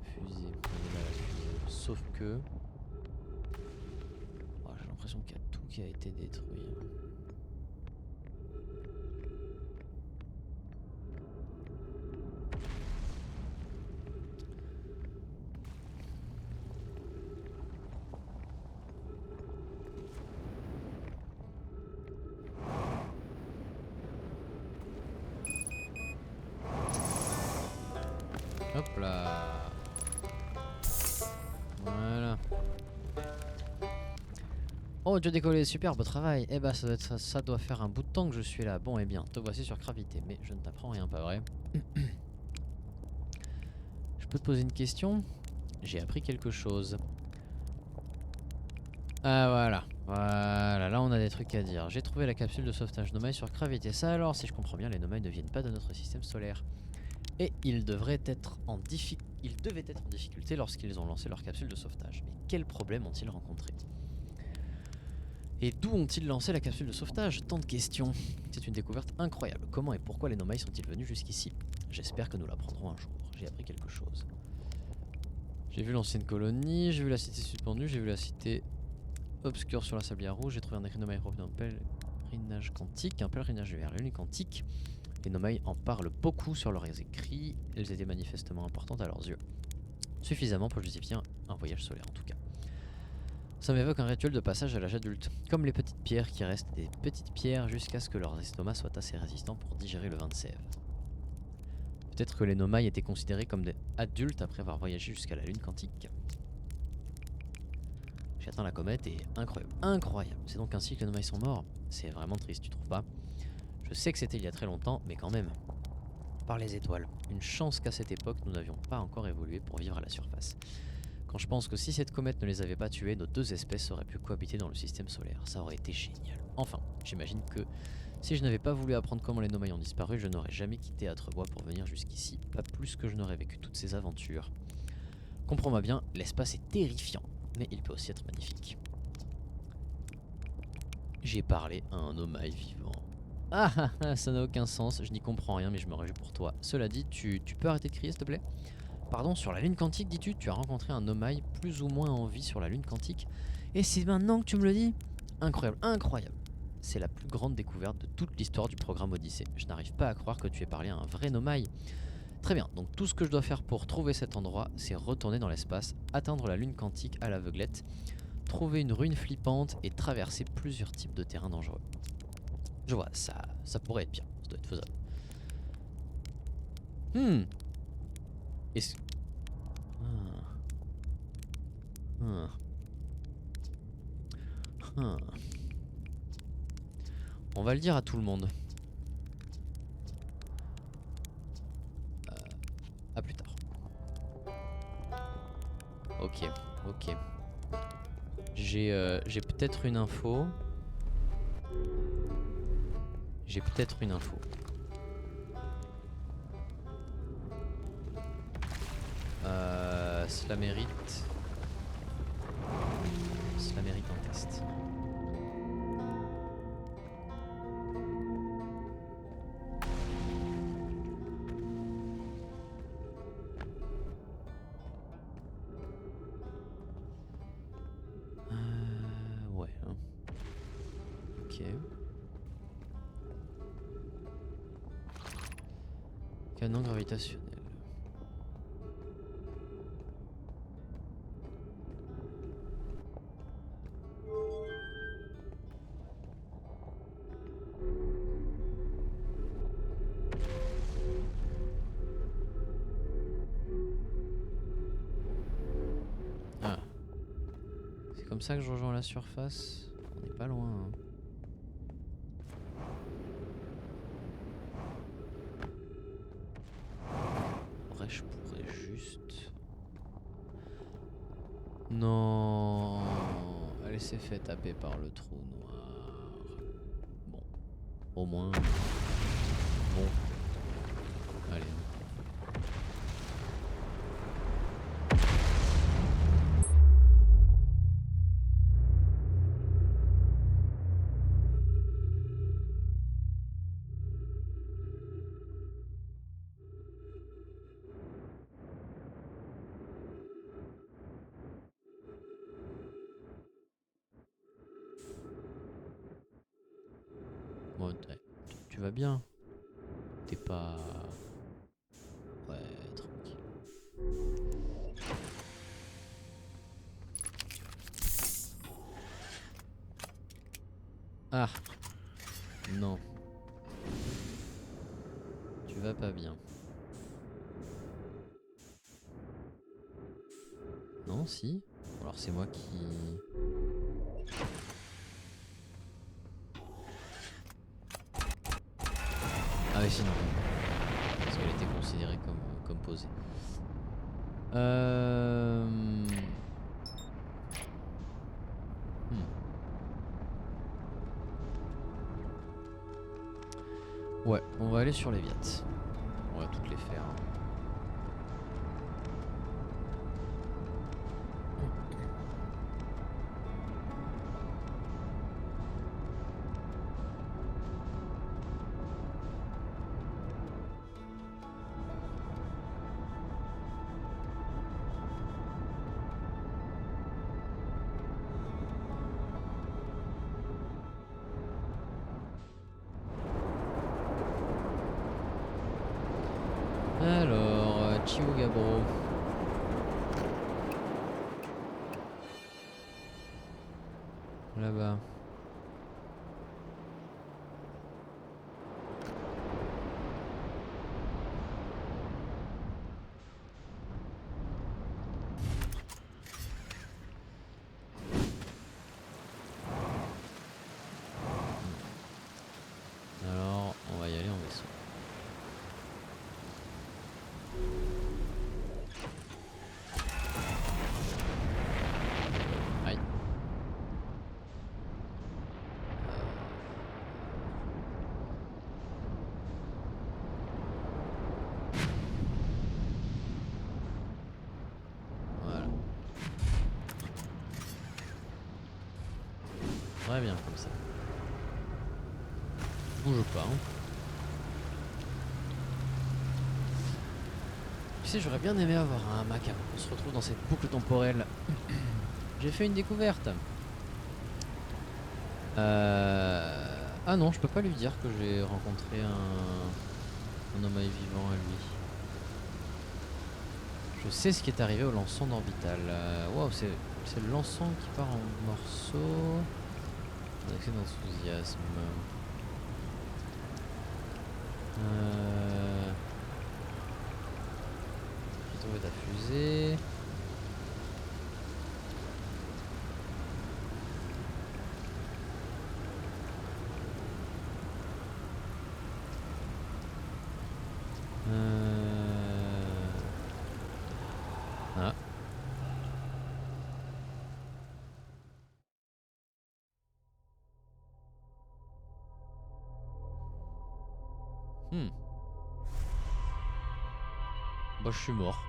Speaker 1: Fusée, sauf que... Oh, j'ai l'impression qu'il y a tout qui a été détruit. Hop là. Voilà. Oh, Dieu décollé, super, beau travail. Eh bah, ça doit faire un bout de temps que je suis là. Bon, eh bien, te voici sur Gravité, mais je ne t'apprends rien, pas vrai? Je peux te poser une question? J'ai appris quelque chose. Ah, voilà, là on a des trucs à dire. J'ai trouvé la capsule de sauvetage Nomai sur Gravité. Ça alors, si je comprends bien, les Nomai ne viennent pas de notre système solaire. Et ils devaient être en difficulté lorsqu'ils ont lancé leur capsule de sauvetage. Mais quels problèmes ont-ils rencontrés? Et d'où ont-ils lancé la capsule de sauvetage? Tant de questions. C'est une découverte incroyable. Comment et pourquoi les Nomai sont-ils venus jusqu'ici? J'espère que nous l'apprendrons un jour. J'ai appris quelque chose. J'ai vu l'ancienne colonie, j'ai vu la cité suspendue, j'ai vu la cité obscure sur la sablière rouge, j'ai trouvé un écrit Nomai revenant pèlerinage quantique, un pèlerinage vers la lune quantique. Les Nomai en parlent beaucoup sur leurs écrits, elles étaient manifestement importantes à leurs yeux. Suffisamment pour justifier un voyage solaire en tout cas. Ça m'évoque un rituel de passage à l'âge adulte, comme les petites pierres qui restent des petites pierres jusqu'à ce que leurs estomacs soient assez résistants pour digérer le vin de sève. Peut-être que les Nomai étaient considérés comme des adultes après avoir voyagé jusqu'à la lune quantique. J'ai atteint la comète et incroyable. C'est donc ainsi que les Nomai sont morts. C'est vraiment triste, tu trouves pas? Je sais que c'était il y a très longtemps, mais quand même. Par les étoiles. Une chance qu'à cette époque, nous n'avions pas encore évolué pour vivre à la surface. Quand je pense que si cette comète ne les avait pas tués, nos deux espèces auraient pu cohabiter dans le système solaire. Ça aurait été génial. Enfin, j'imagine que si je n'avais pas voulu apprendre comment les Nomai ont disparu, je n'aurais jamais quitté Atrebois pour venir jusqu'ici. Pas plus que je n'aurais vécu toutes ces aventures. Comprends-moi bien, l'espace est terrifiant, mais il peut aussi être magnifique. J'ai parlé à un Nomai vivant. Ça n'a aucun sens, je n'y comprends rien mais je me réjouis pour toi. Cela dit, tu peux arrêter de crier s'il te plaît? Pardon, sur la lune quantique dis-tu? Tu as rencontré un Nomai plus ou moins en vie sur la lune quantique? Et c'est maintenant que tu me le dis? Incroyable. C'est la plus grande découverte de toute l'histoire du programme Odyssée. Je n'arrive pas à croire que tu aies parlé à un vrai Nomai. Très bien, donc tout ce que je dois faire pour trouver cet endroit, c'est retourner dans l'espace, atteindre la lune quantique à l'aveuglette, trouver une ruine flippante et traverser plusieurs types de terrains dangereux. Je vois, ça pourrait être bien, ça doit être faisable. Est-ce... On va le dire à tout le monde. À plus tard. Ok. J'ai peut-être une info. Cela mérite un test. Ouais. Hein. Ok. Canon gravitationnel. ça que je rejoins la surface. On n'est pas loin. Hein. En vrai, je pourrais juste... Non, elle s'est fait taper par le trou noir. Bon, au moins... Bon. Allez. Bon, tu vas bien. T'es pas... Ouais, tranquille. Ah. Non. Tu vas pas bien. Non, si. Alors c'est moi qui... Ah oui, sinon. Parce qu'elle était considérée comme posée. Ouais, on va aller sur les Viats. On va toutes les faire. Hein. Alors, Chiugabro. Là-bas. Alors, on va y aller en vaisseau. Aïe. Voilà. Très bien comme ça. Bouge pas. Hein. Tu sais, j'aurais bien aimé avoir un Mac avant qu'on se retrouve dans cette boucle temporelle. J'ai fait une découverte. Ah non, je peux pas lui dire que j'ai rencontré un homme vivant à lui. Je sais ce qui est arrivé au lançon d'Orbital. Waouh, c'est le lançon qui part en morceaux. Accès d'enthousiasme. J'ai trouvé ta fusée. Ah. Bah, je suis mort.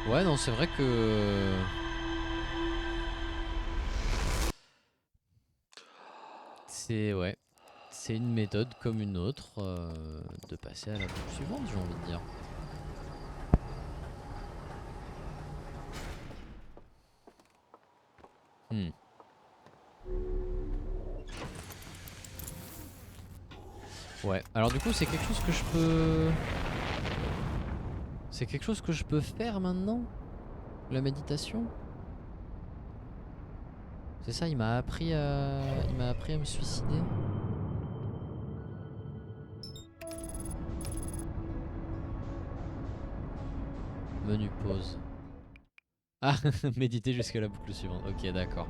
Speaker 1: Ouais, non, c'est vrai que... Ouais. C'est une méthode comme une autre de passer à la boucle suivante, j'ai envie de dire. Ouais, alors du coup c'est quelque chose que je peux... C'est quelque chose que je peux faire maintenant? La méditation? C'est ça, il m'a appris à me suicider. Menu pause. Ah, méditer jusqu'à la boucle suivante. Ok, d'accord.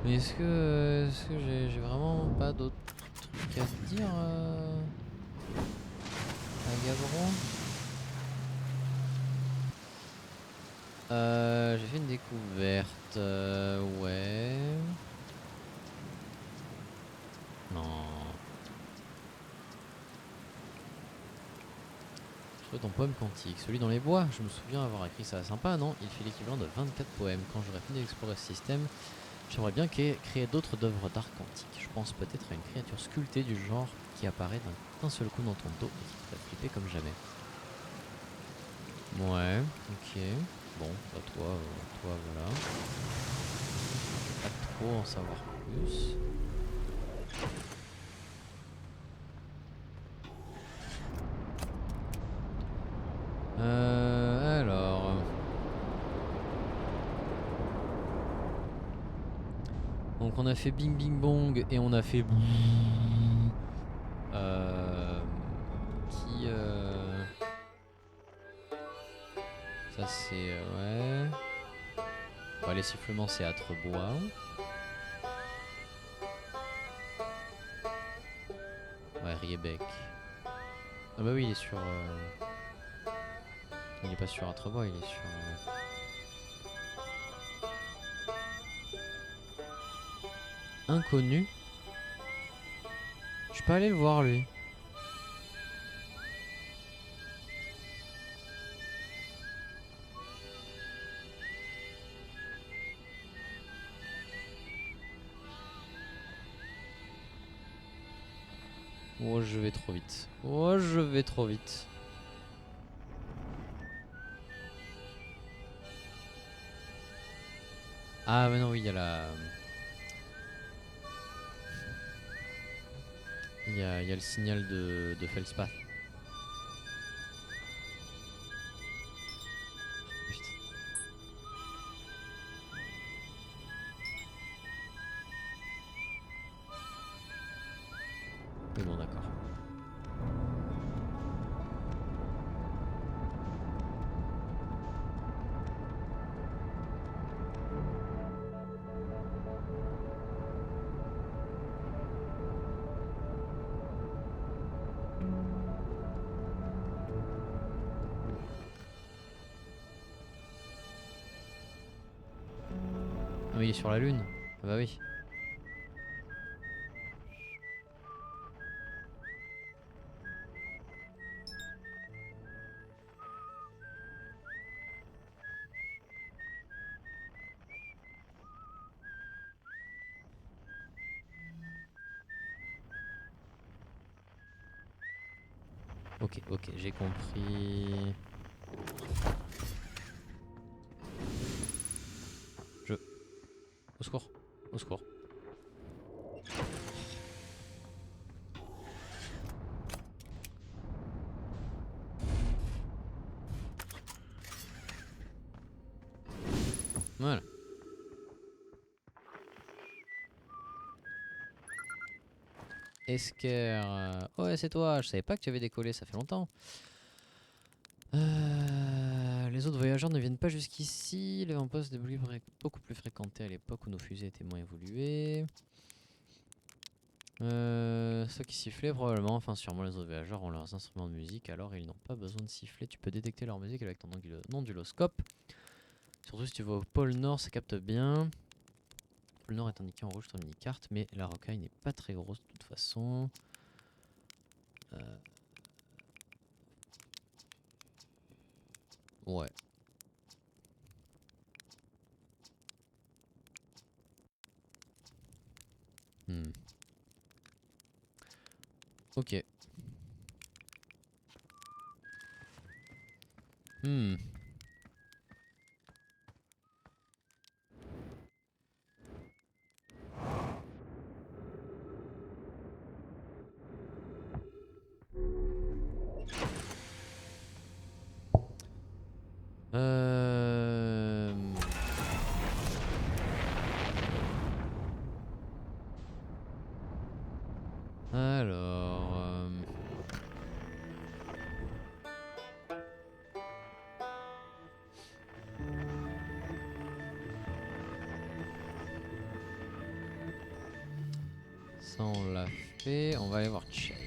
Speaker 1: Mais est-ce que j'ai vraiment pas d'autres trucs à te dire à Gabron? J'ai fait une découverte. Ouais. Non. Je trouve ton poème quantique. Celui dans les bois. Je me souviens avoir écrit ça. Sympa, non? Il fait l'équivalent de 24 poèmes. Quand j'aurai fini d'explorer ce système, j'aimerais bien créer d'autres œuvres d'art quantique. Je pense peut-être à une créature sculptée du genre qui apparaît d'un seul coup dans ton dos et qui te fait flipper comme jamais. Ouais, ok. Bon, bah toi voilà. Pas trop en savoir plus. Alors. Donc on a fait bing bing bong et on a fait qui ça c'est ouais. Ouais, les sifflements c'est Atrebois. Ouais, Riebeck. Ah bah oui, il est sur il est pas sur Atrebois, il est sur Inconnu. Je peux aller le voir lui. Oh, je vais trop vite. Oh, je vais trop vite. Ah, mais non, oui, il y a la. Il y a le signal de Feldspath. Putain. Mais bon, d'accord. Ah, mais il est sur la lune. Ah bah oui. Ok, ok, j'ai compris. Je... Au secours. Au secours. Voilà. Esker. Ouais, c'est toi. Je savais pas que tu avais décollé, ça fait longtemps. Les autres voyageurs ne viennent pas jusqu'ici. Les avant-postes beaucoup plus fréquentés à l'époque où nos fusées étaient moins évoluées. Ceux qui sifflaient probablement, enfin sûrement les autres voyageurs ont leurs instruments de musique, alors ils n'ont pas besoin de siffler. Tu peux détecter leur musique avec ton onduloscope. Surtout si tu vas au pôle nord, ça capte bien. pôle nord est indiqué en rouge sur la mini-carte, mais la rocaille n'est pas très grosse de toute façon. Ouais. Ok. Alors... Ça on l'a fait, on va aller voir Chale.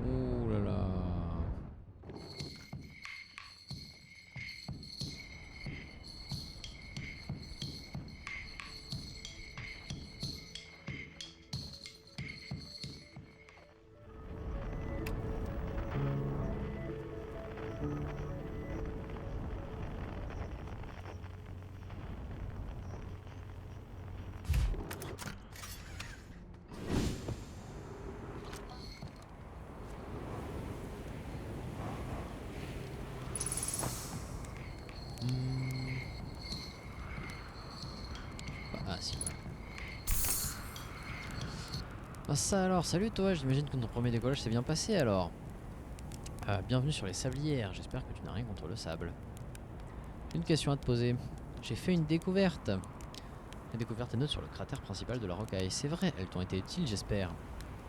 Speaker 1: Ouh là là. Ah si. Ah ça alors, salut toi, j'imagine que ton premier décollage s'est bien passé alors. Bienvenue sur les sablières, j'espère que tu n'as rien contre le sable. Une question à te poser. J'ai fait une découverte. La découverte est neutre sur le cratère principal de la rocaille. C'est vrai, elles t'ont été utiles j'espère.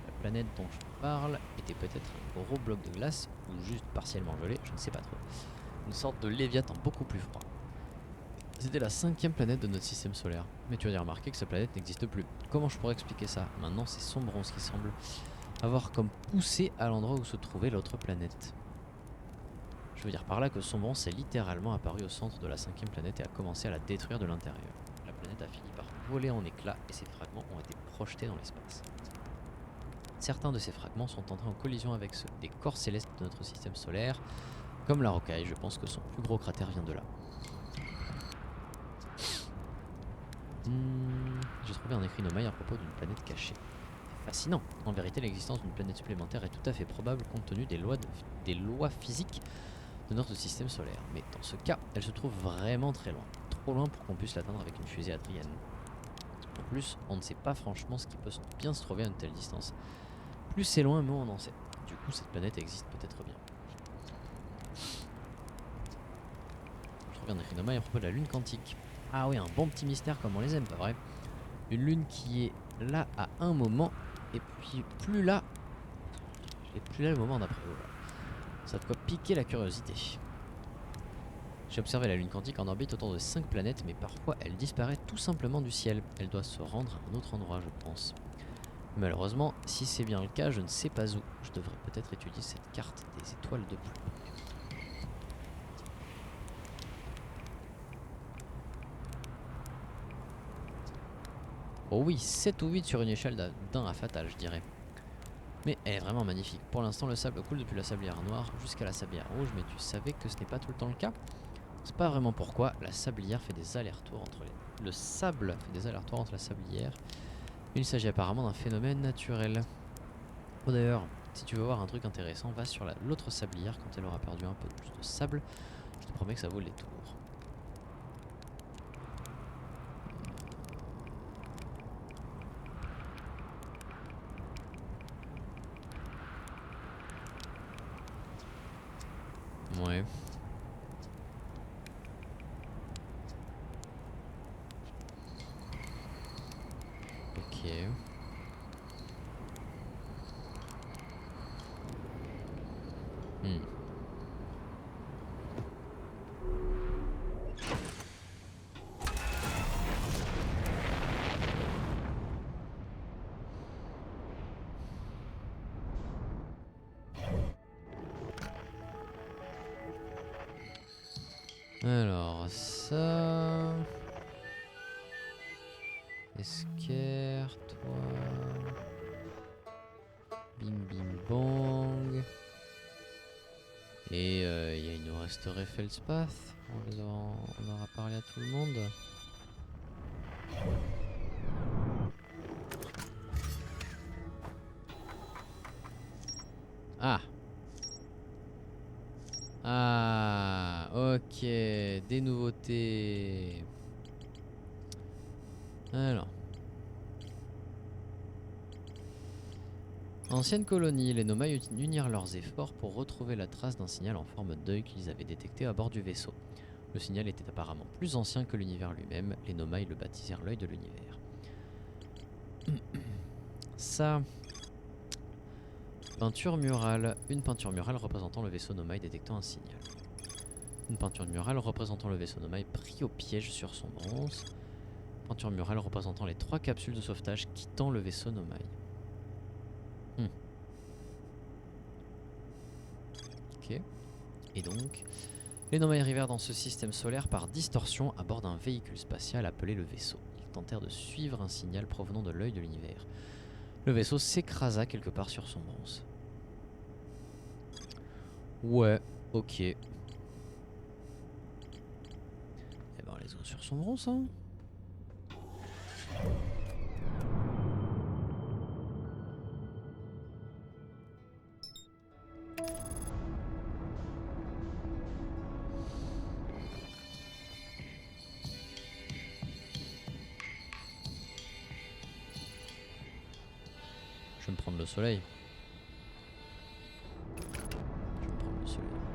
Speaker 1: La planète dont je parle était peut-être un gros bloc de glace, ou juste partiellement gelé, je ne sais pas trop. Une sorte de léviathan beaucoup plus froid. C'était la 5e planète de notre système solaire. Mais tu as dû remarquer que cette planète n'existe plus. Comment je pourrais expliquer ça? Maintenant c'est Sombron qui semble avoir comme poussé à l'endroit où se trouvait l'autre planète. Je veux dire par là que Sombron s'est littéralement apparu au centre de la 5e planète et a commencé à la détruire de l'intérieur. La planète a fini par voler en éclats et ses fragments ont été projetés dans l'espace. Certains de ces fragments sont entrés en collision avec ceux des corps célestes de notre système solaire, comme la rocaille. Je pense que son plus gros cratère vient de là. J'ai trouvé un écrit Nomai à propos d'une planète cachée. Fascinant. En vérité, l'existence d'une planète supplémentaire est tout à fait probable compte tenu des lois physiques de notre système solaire. Mais dans ce cas, elle se trouve vraiment très loin. Trop loin pour qu'on puisse l'atteindre avec une fusée Adrienne. En plus, on ne sait pas franchement ce qui peut bien se trouver à une telle distance. Plus c'est loin, moins on en sait. Du coup, cette planète existe peut-être bien. Je trouve un écrit Nomai à propos de la lune quantique. Ah oui, un bon petit mystère comme on les aime, pas vrai? Une lune qui est là à un moment et puis plus là le moment d'après. Voilà. Ça a de quoi piquer la curiosité. J'ai observé la lune quantique en orbite autour de 5 planètes, mais parfois elle disparaît tout simplement du ciel. Elle doit se rendre à un autre endroit, je pense. Malheureusement, si c'est bien le cas, je ne sais pas où. Je devrais peut-être étudier cette carte des étoiles de plus. Oh oui, 7 ou 8 sur une échelle d'un à fatal, je dirais. Mais elle est vraiment magnifique. Pour l'instant, le sable coule depuis la sablière noire jusqu'à la sablière rouge, mais tu savais que ce n'est pas tout le temps le cas? C'est pas vraiment pourquoi la sablière fait des allers-retours entre les... Le sable fait des allers-retours entre la sablière. Il s'agit apparemment d'un phénomène naturel. Oh d'ailleurs, si tu veux voir un truc intéressant, va sur l'autre sablière quand elle aura perdu un peu plus de sable. Je te promets que ça vaut le détour. Ouais. Ok. Hmm. Alors, ça... Esquire, toi... Bing bing bang... Et il nous resterait Feldspath. On aura parlé à tout le monde. Ah. Ah, ok, des nouveautés. Alors. Ancienne colonie, les Nomai unirent leurs efforts pour retrouver la trace d'un signal en forme d'œil qu'ils avaient détecté à bord du vaisseau. Le signal était apparemment plus ancien que l'univers lui-même. Les Nomai le baptisèrent l'œil de l'univers. Ça... Peinture murale. Une peinture murale représentant le vaisseau Nomai détectant un signal. Une peinture murale représentant le vaisseau Nomai pris au piège sur son bronze. Peinture murale représentant les 3 capsules de sauvetage quittant le vaisseau Nomai. Ok. Et donc, les Nomai arrivèrent dans ce système solaire par distorsion à bord d'un véhicule spatial appelé le vaisseau. Ils tentèrent de suivre un signal provenant de l'œil de l'univers. Le vaisseau s'écrasa quelque part sur son bronze. Ouais, ok. Eh ben, les os sur son bronze, hein. Je vais me prendre le soleil. Je vais me prendre le soleil.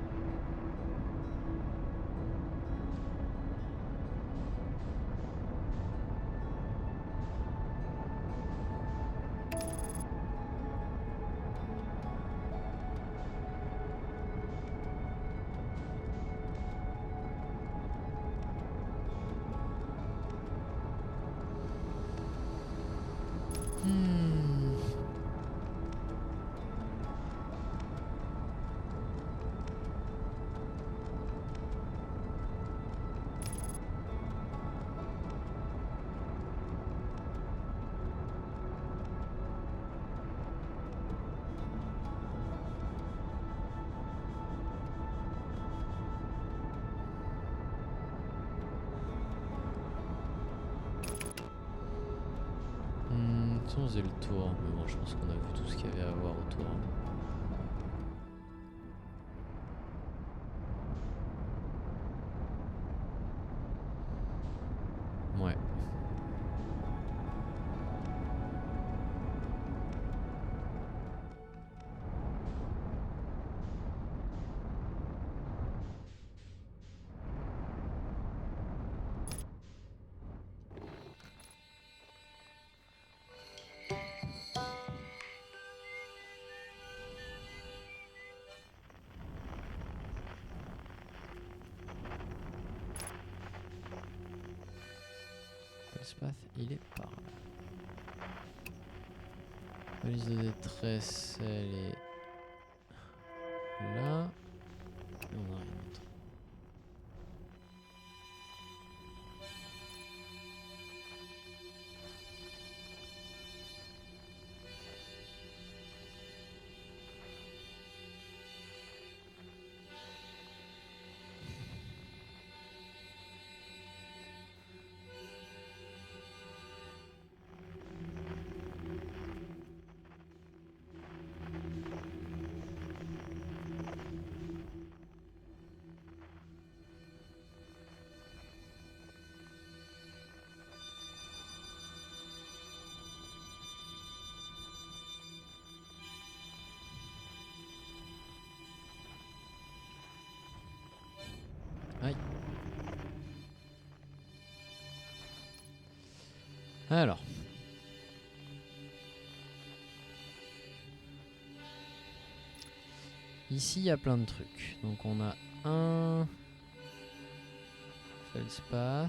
Speaker 1: On faisait le tour, mais bon, je pense qu'on a vu tout ce qu'il y avait à voir autour. Ouais. Spath, il est par là. Valise de détresse, elle est là. Et on a rien d'autre. Aïe. Alors. Ici, il y a plein de trucs. Donc on a un feldspar,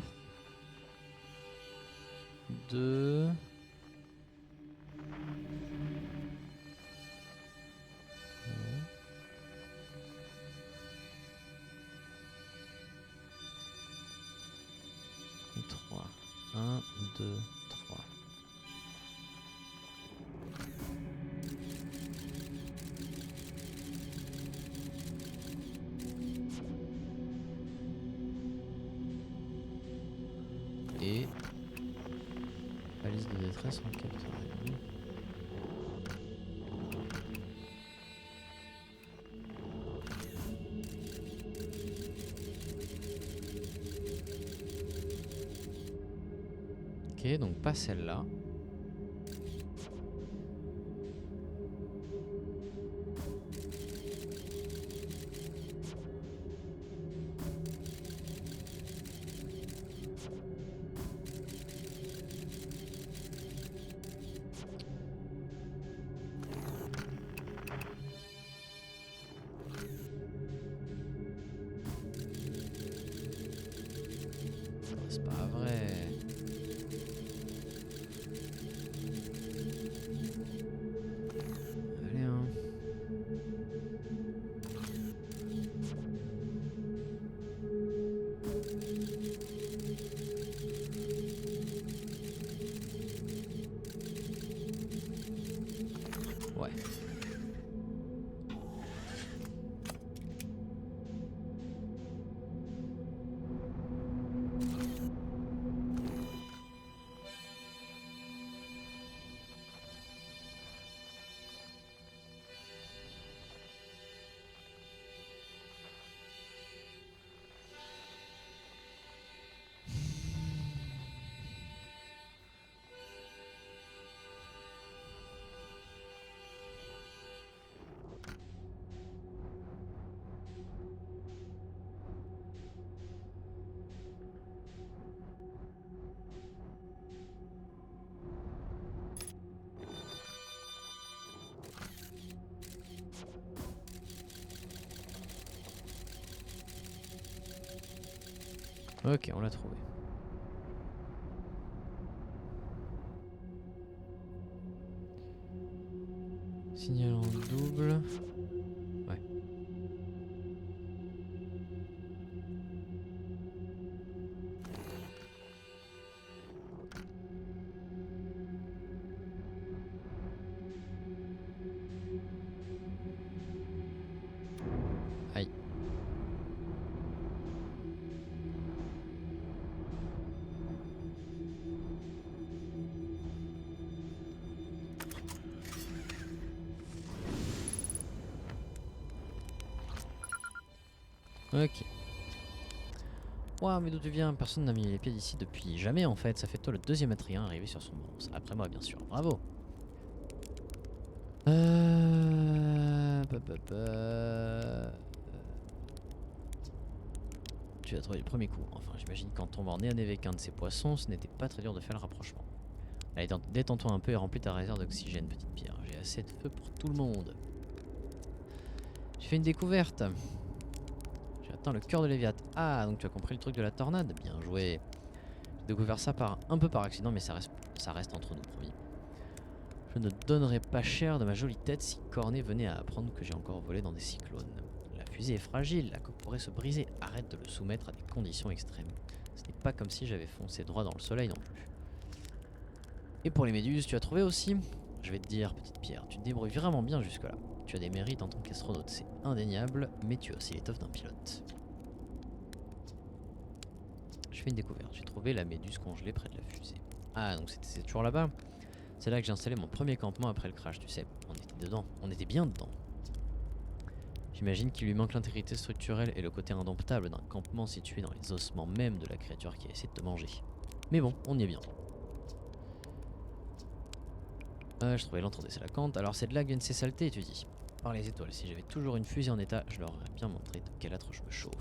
Speaker 1: 2, et 3. 1, 2, 3. Et balise de détresse en capturer. Ok, donc pas celle-là. C'est pas vrai. Allez, hein. Ouais. Ok, on l'a trouvé. Signal en double. Ouais. Aïe. Ok. Ouah, mais d'où tu viens? Personne n'a mis les pieds d'ici depuis jamais en fait. Ça fait toi le deuxième Atrien arrivé sur son bronze. Après moi, bien sûr. Bravo. Tu as trouvé le premier coup. Enfin, j'imagine qu'en tombant nez à nez avec un de ces poissons, ce n'était pas très dur de faire le rapprochement. Allez, détends-toi un peu et remplis ta réserve d'oxygène, petite pierre. J'ai assez de feu pour tout le monde. J'ai fait une découverte. J'ai atteint le cœur de Léviathan. Ah, donc tu as compris le truc de la tornade? Bien joué. J'ai découvert ça un peu par accident, mais ça reste entre nous, promis. Je ne donnerais pas cher de ma jolie tête si Cornet venait à apprendre que j'ai encore volé dans des cyclones. La fusée est fragile, la coque pourrait se briser. Arrête de le soumettre à des conditions extrêmes. Ce n'est pas comme si j'avais foncé droit dans le soleil non plus. Et pour les méduses, tu as trouvé aussi? Je vais te dire, petite pierre, tu te débrouilles vraiment bien jusque-là. Tu as des mérites en tant qu'astronaute, c'est indéniable, mais tu as aussi l'étoffe d'un pilote. Je fais une découverte, j'ai trouvé la méduse congelée près de la fusée. Ah, donc c'est toujours là-bas? C'est là que j'ai installé mon premier campement après le crash, tu sais. On était dedans, on était bien dedans. J'imagine qu'il lui manque l'intégrité structurelle et le côté indomptable d'un campement situé dans les ossements même de la créature qui a essayé de te manger. Mais bon, on y est bien. Je trouvais l'entrée c'est la cante. Alors c'est de là que viennent ces saletés, tu dis. Par les étoiles, si j'avais toujours une fusée en état, je leur aurais bien montré de quel âtre je me chauffe.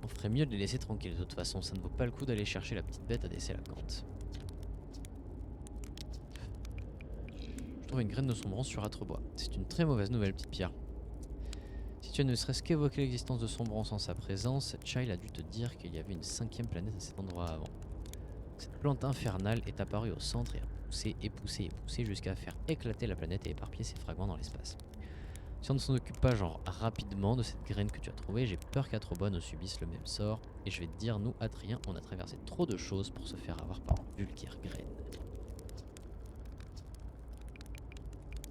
Speaker 1: On ferait mieux de les laisser tranquilles de toute façon, ça ne vaut pas le coup d'aller chercher la petite bête à desser la cante. Je trouve une graine de sombrance sur Atrebois. C'est une très mauvaise nouvelle, petite pierre. tu as ne serait-ce qu'évoqué l'existence de Sombrance en sa présence, Child a dû te dire qu'il y avait une 5e planète à cet endroit avant. Cette plante infernale est apparue au centre et a poussé et poussé et poussé jusqu'à faire éclater la planète et éparpiller ses fragments dans l'espace. Si on ne s'en occupe pas genre rapidement de cette graine que tu as trouvée, j'ai peur qu'Atrobone subisse le même sort. Et je vais te dire, nous, Atriens, on a traversé trop de choses pour se faire avoir par une vulgaire graine.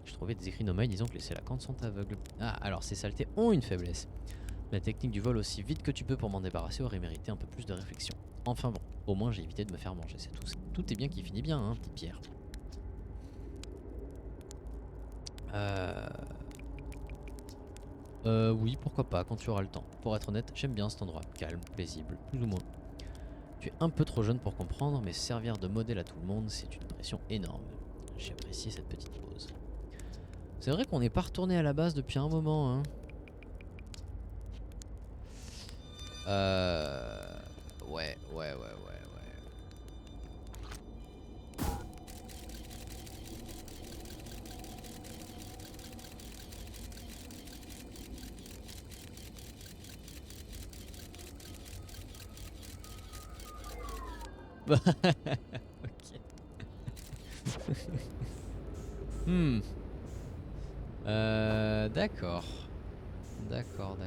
Speaker 1: J'ai trouvé des écrits nomades disant que les Sélacantes sont aveugles. Ah, alors ces saletés ont une faiblesse. La technique du vol aussi vite que tu peux pour m'en débarrasser aurait mérité un peu plus de réflexion. Enfin bon, au moins j'ai évité de me faire manger, c'est tout. Tout est bien qui finit bien, hein, petite pierre. Oui, pourquoi pas, quand tu auras le temps. Pour être honnête, j'aime bien cet endroit, calme, paisible, plus ou moins. Tu es un peu trop jeune pour comprendre, mais servir de modèle à tout le monde, c'est une pression énorme. J'ai apprécié cette petite pause. C'est vrai qu'on n'est pas retourné à la base depuis un moment, hein. Ouais. Ok. D'accord. D'accord.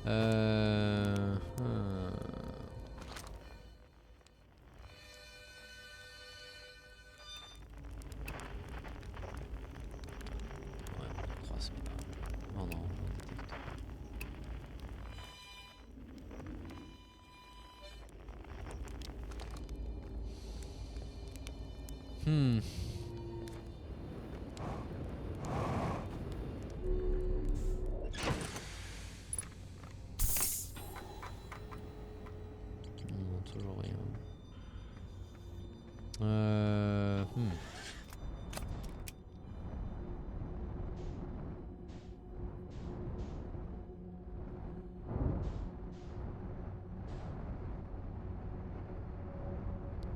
Speaker 1: Euh... hmm. Ouais, on ne croise pas. Oh non, détecteur. Hmm. Non, toujours rien. Hmm.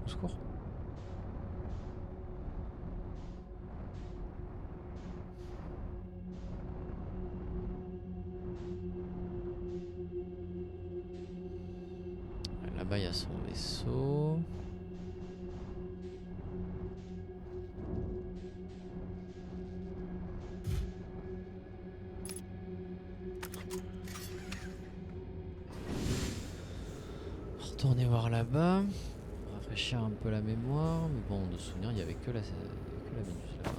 Speaker 1: Au secours. Là-bas, il y a son vaisseau. Retourner voir là-bas. Rafraîchir un peu la mémoire. Mais bon, de souvenir, il n'y avait que la Méduse là-bas.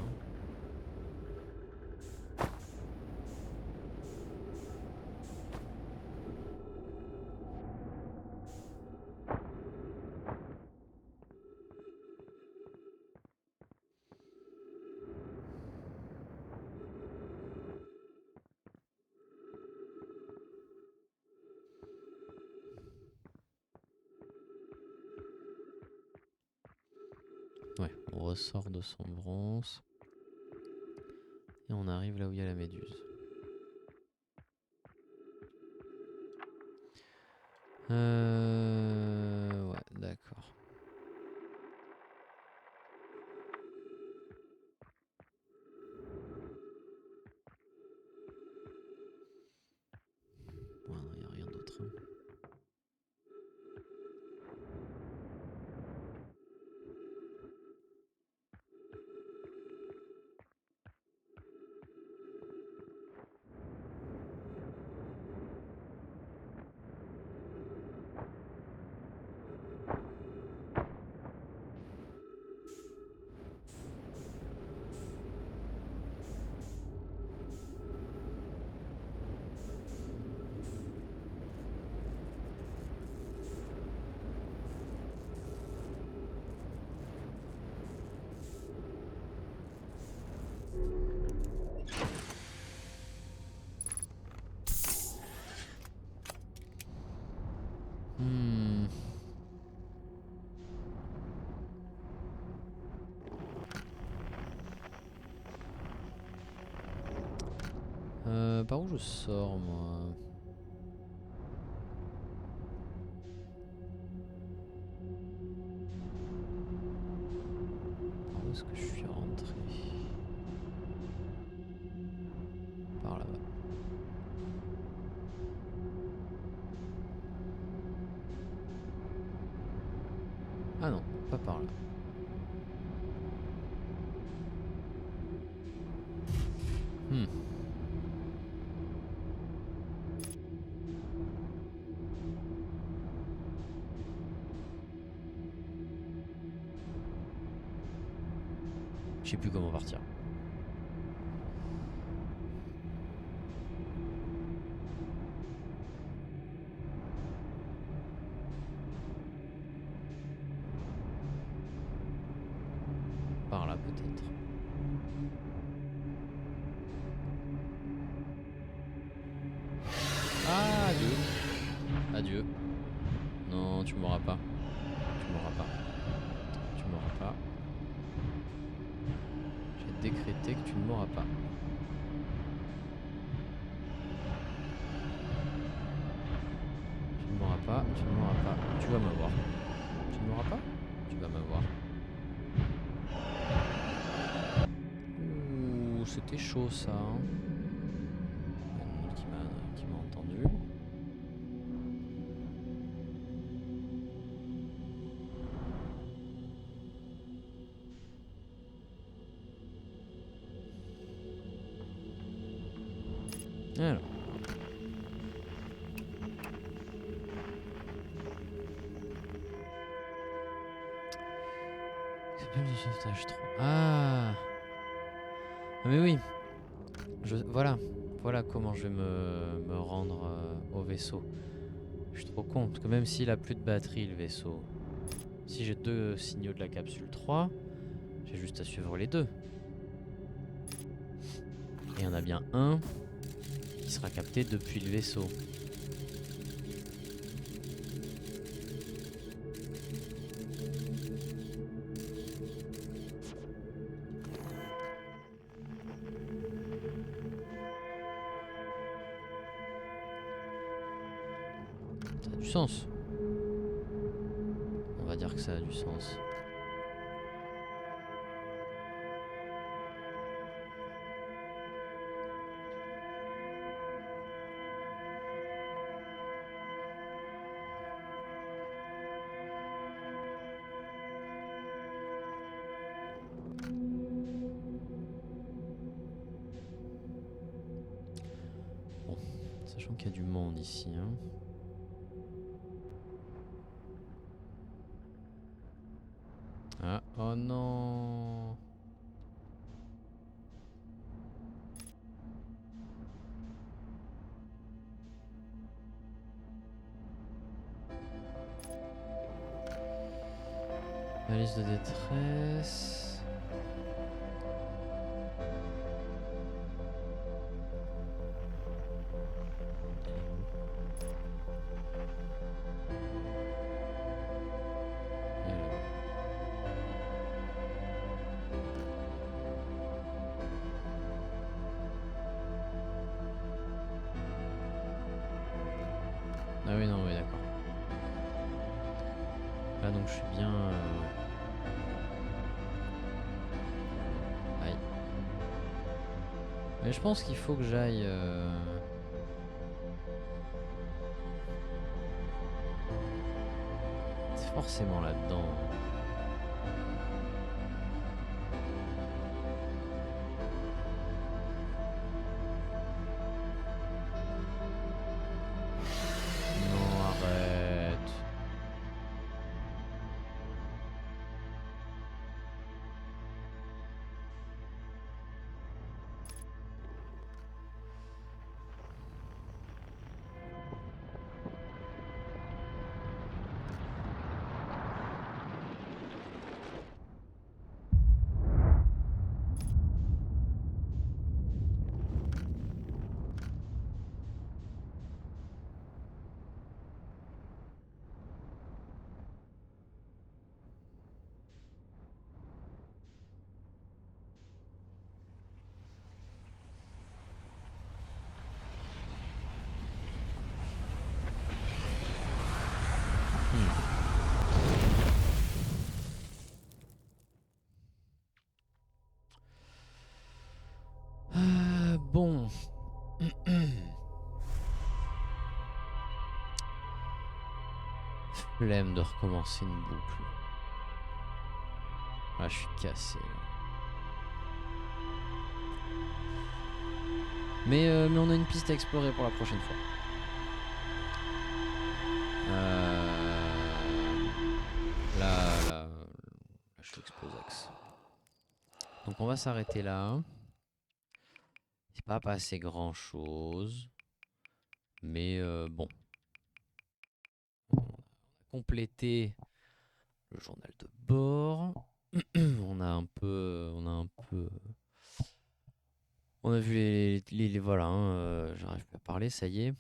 Speaker 1: Ouais, on ressort de son bronze. Et on arrive là où il y a la Méduse. Ouais, d'accord. Ouais, non, il n'y a rien d'autre. Hein. Hmm. Par où je sors, moi? Par où est-ce que je suis rentré? Ah non, pas par là. Hmm. Je sais plus comment partir. Par là peut-être. Ah, adieu. Adieu. Non, tu m'auras pas. Tu m'auras pas. Tu m'auras pas. J'ai décrété que tu ne m'auras pas. Tu ne m'auras pas. Tu ne m'auras pas. Tu vas m'avoir. Tu ne m'auras pas. Tu vas m'avoir. Ouh, c'était chaud ça. Hein. Qui m'a entendu. Alors. De sauvetage 3. Ah. Mais oui. Voilà comment je vais me rendre au vaisseau. Je suis trop con, parce que même s'il a plus de batterie le vaisseau, si j'ai 2 signaux de la capsule 3, j'ai juste à suivre les 2. Et il y en a bien un qui sera capté depuis le vaisseau. Ça a du sens. On va dire que ça a du sens. Bon, sachant qu'il y a du monde ici, hein. Ah, oh non. La liste de détresse. Ah oui, non, oui, d'accord. Là, donc, je suis bien... Aïe. Mais je pense qu'il faut que j'aille... C'est forcément là-dedans. Non, arrête. Bon. Flemme de recommencer une boucle. Là, je suis cassé. Là. Mais on a une piste à explorer pour la prochaine fois. Là, je suis exposax. Donc on va s'arrêter là. C'est pas passé grand chose. Mais bon. On a complété le journal de bord. On a un peu. On a vu les voilà. Hein, j'arrive plus à parler, ça y est.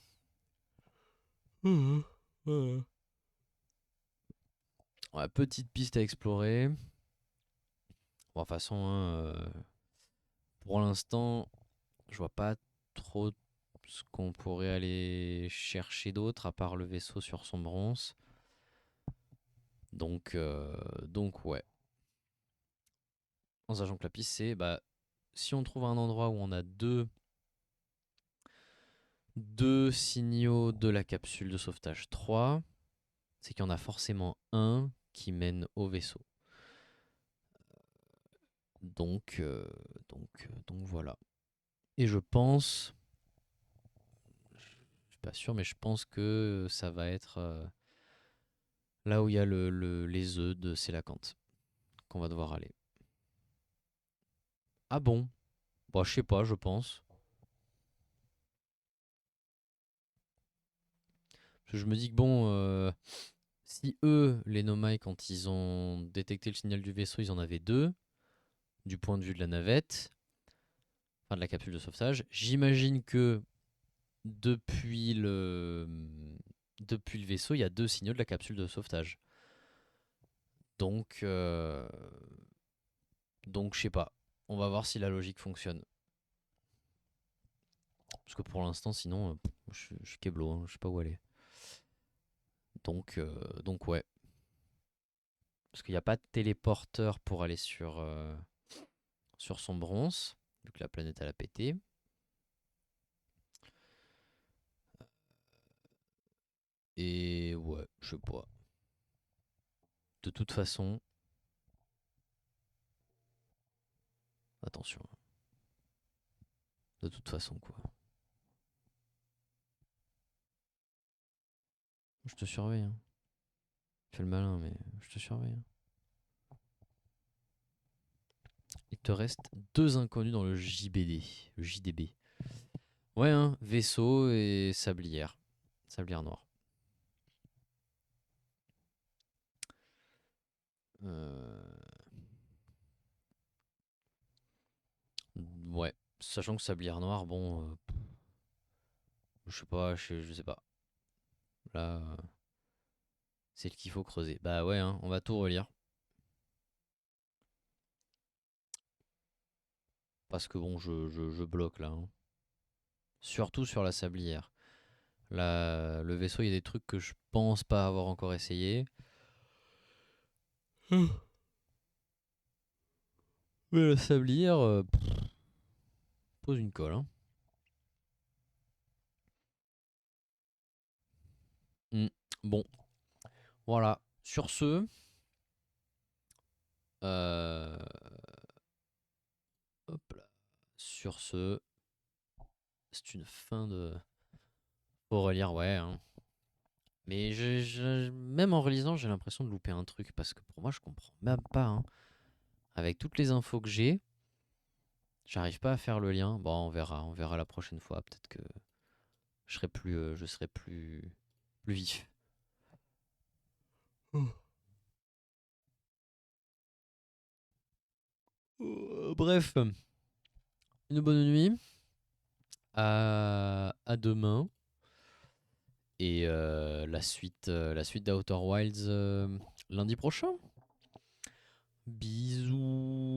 Speaker 1: Ouais, petite piste à explorer. Bon, de toute façon, hein, pour l'instant, je vois pas trop ce qu'on pourrait aller chercher d'autre à part le vaisseau sur son bronze. Donc ouais. En sachant que la piste, c'est bah, si on trouve un endroit où on a deux signaux de la capsule de sauvetage 3, c'est qu'il y en a forcément un qui mène au vaisseau. Donc voilà. Et je pense, je suis pas sûr, mais je pense que ça va être là où il y a les œufs de Sélacanthe qu'on va devoir aller. Ah bon? Bon, je sais pas, je pense. Parce que je me dis que bon, si eux, les Nomai, quand ils ont détecté le signal du vaisseau, ils en avaient deux, du point de vue de la navette, enfin de la capsule de sauvetage, j'imagine que depuis le, depuis le vaisseau, il y a deux signaux de la capsule de sauvetage. Donc, donc je sais pas. On va voir si la logique fonctionne. Parce que pour l'instant, sinon, je suis keblo, hein, je sais pas où aller. Donc ouais. Parce qu'il n'y a pas de téléporteur pour aller sur son bronze, vu que la planète elle a pété. Et ouais, je sais pas. De toute façon, attention. De toute façon, quoi. Je te surveille. Hein. Fais le malin, mais je te surveille. Hein. Il te reste deux inconnus dans le JBD. Le JDB. Ouais, hein, vaisseau et sablière. Sablière noire. Ouais. Sachant que sablière noire, bon. Je sais pas, je sais pas. Là, c'est le qu'il faut creuser. Bah ouais, hein, on va tout relire. Parce que bon, je bloque là. Hein. Surtout sur la sablière. Le vaisseau, il y a des trucs que je pense pas avoir encore essayé. Mais la sablière pose une colle. Hein. Mm. Bon, voilà. Sur ce, euh, hop là. Sur ce, c'est une fin de. Faut relire, ouais. Hein. Mais même en relisant, j'ai l'impression de louper un truc parce que pour moi, je comprends même pas. Hein. Avec toutes les infos que j'ai, j'arrive pas à faire le lien. Bon, on verra la prochaine fois. Peut-être que je serai plus vif. Bref, une bonne nuit. À demain. Et la suite d'Outer Wilds lundi prochain. Bisous.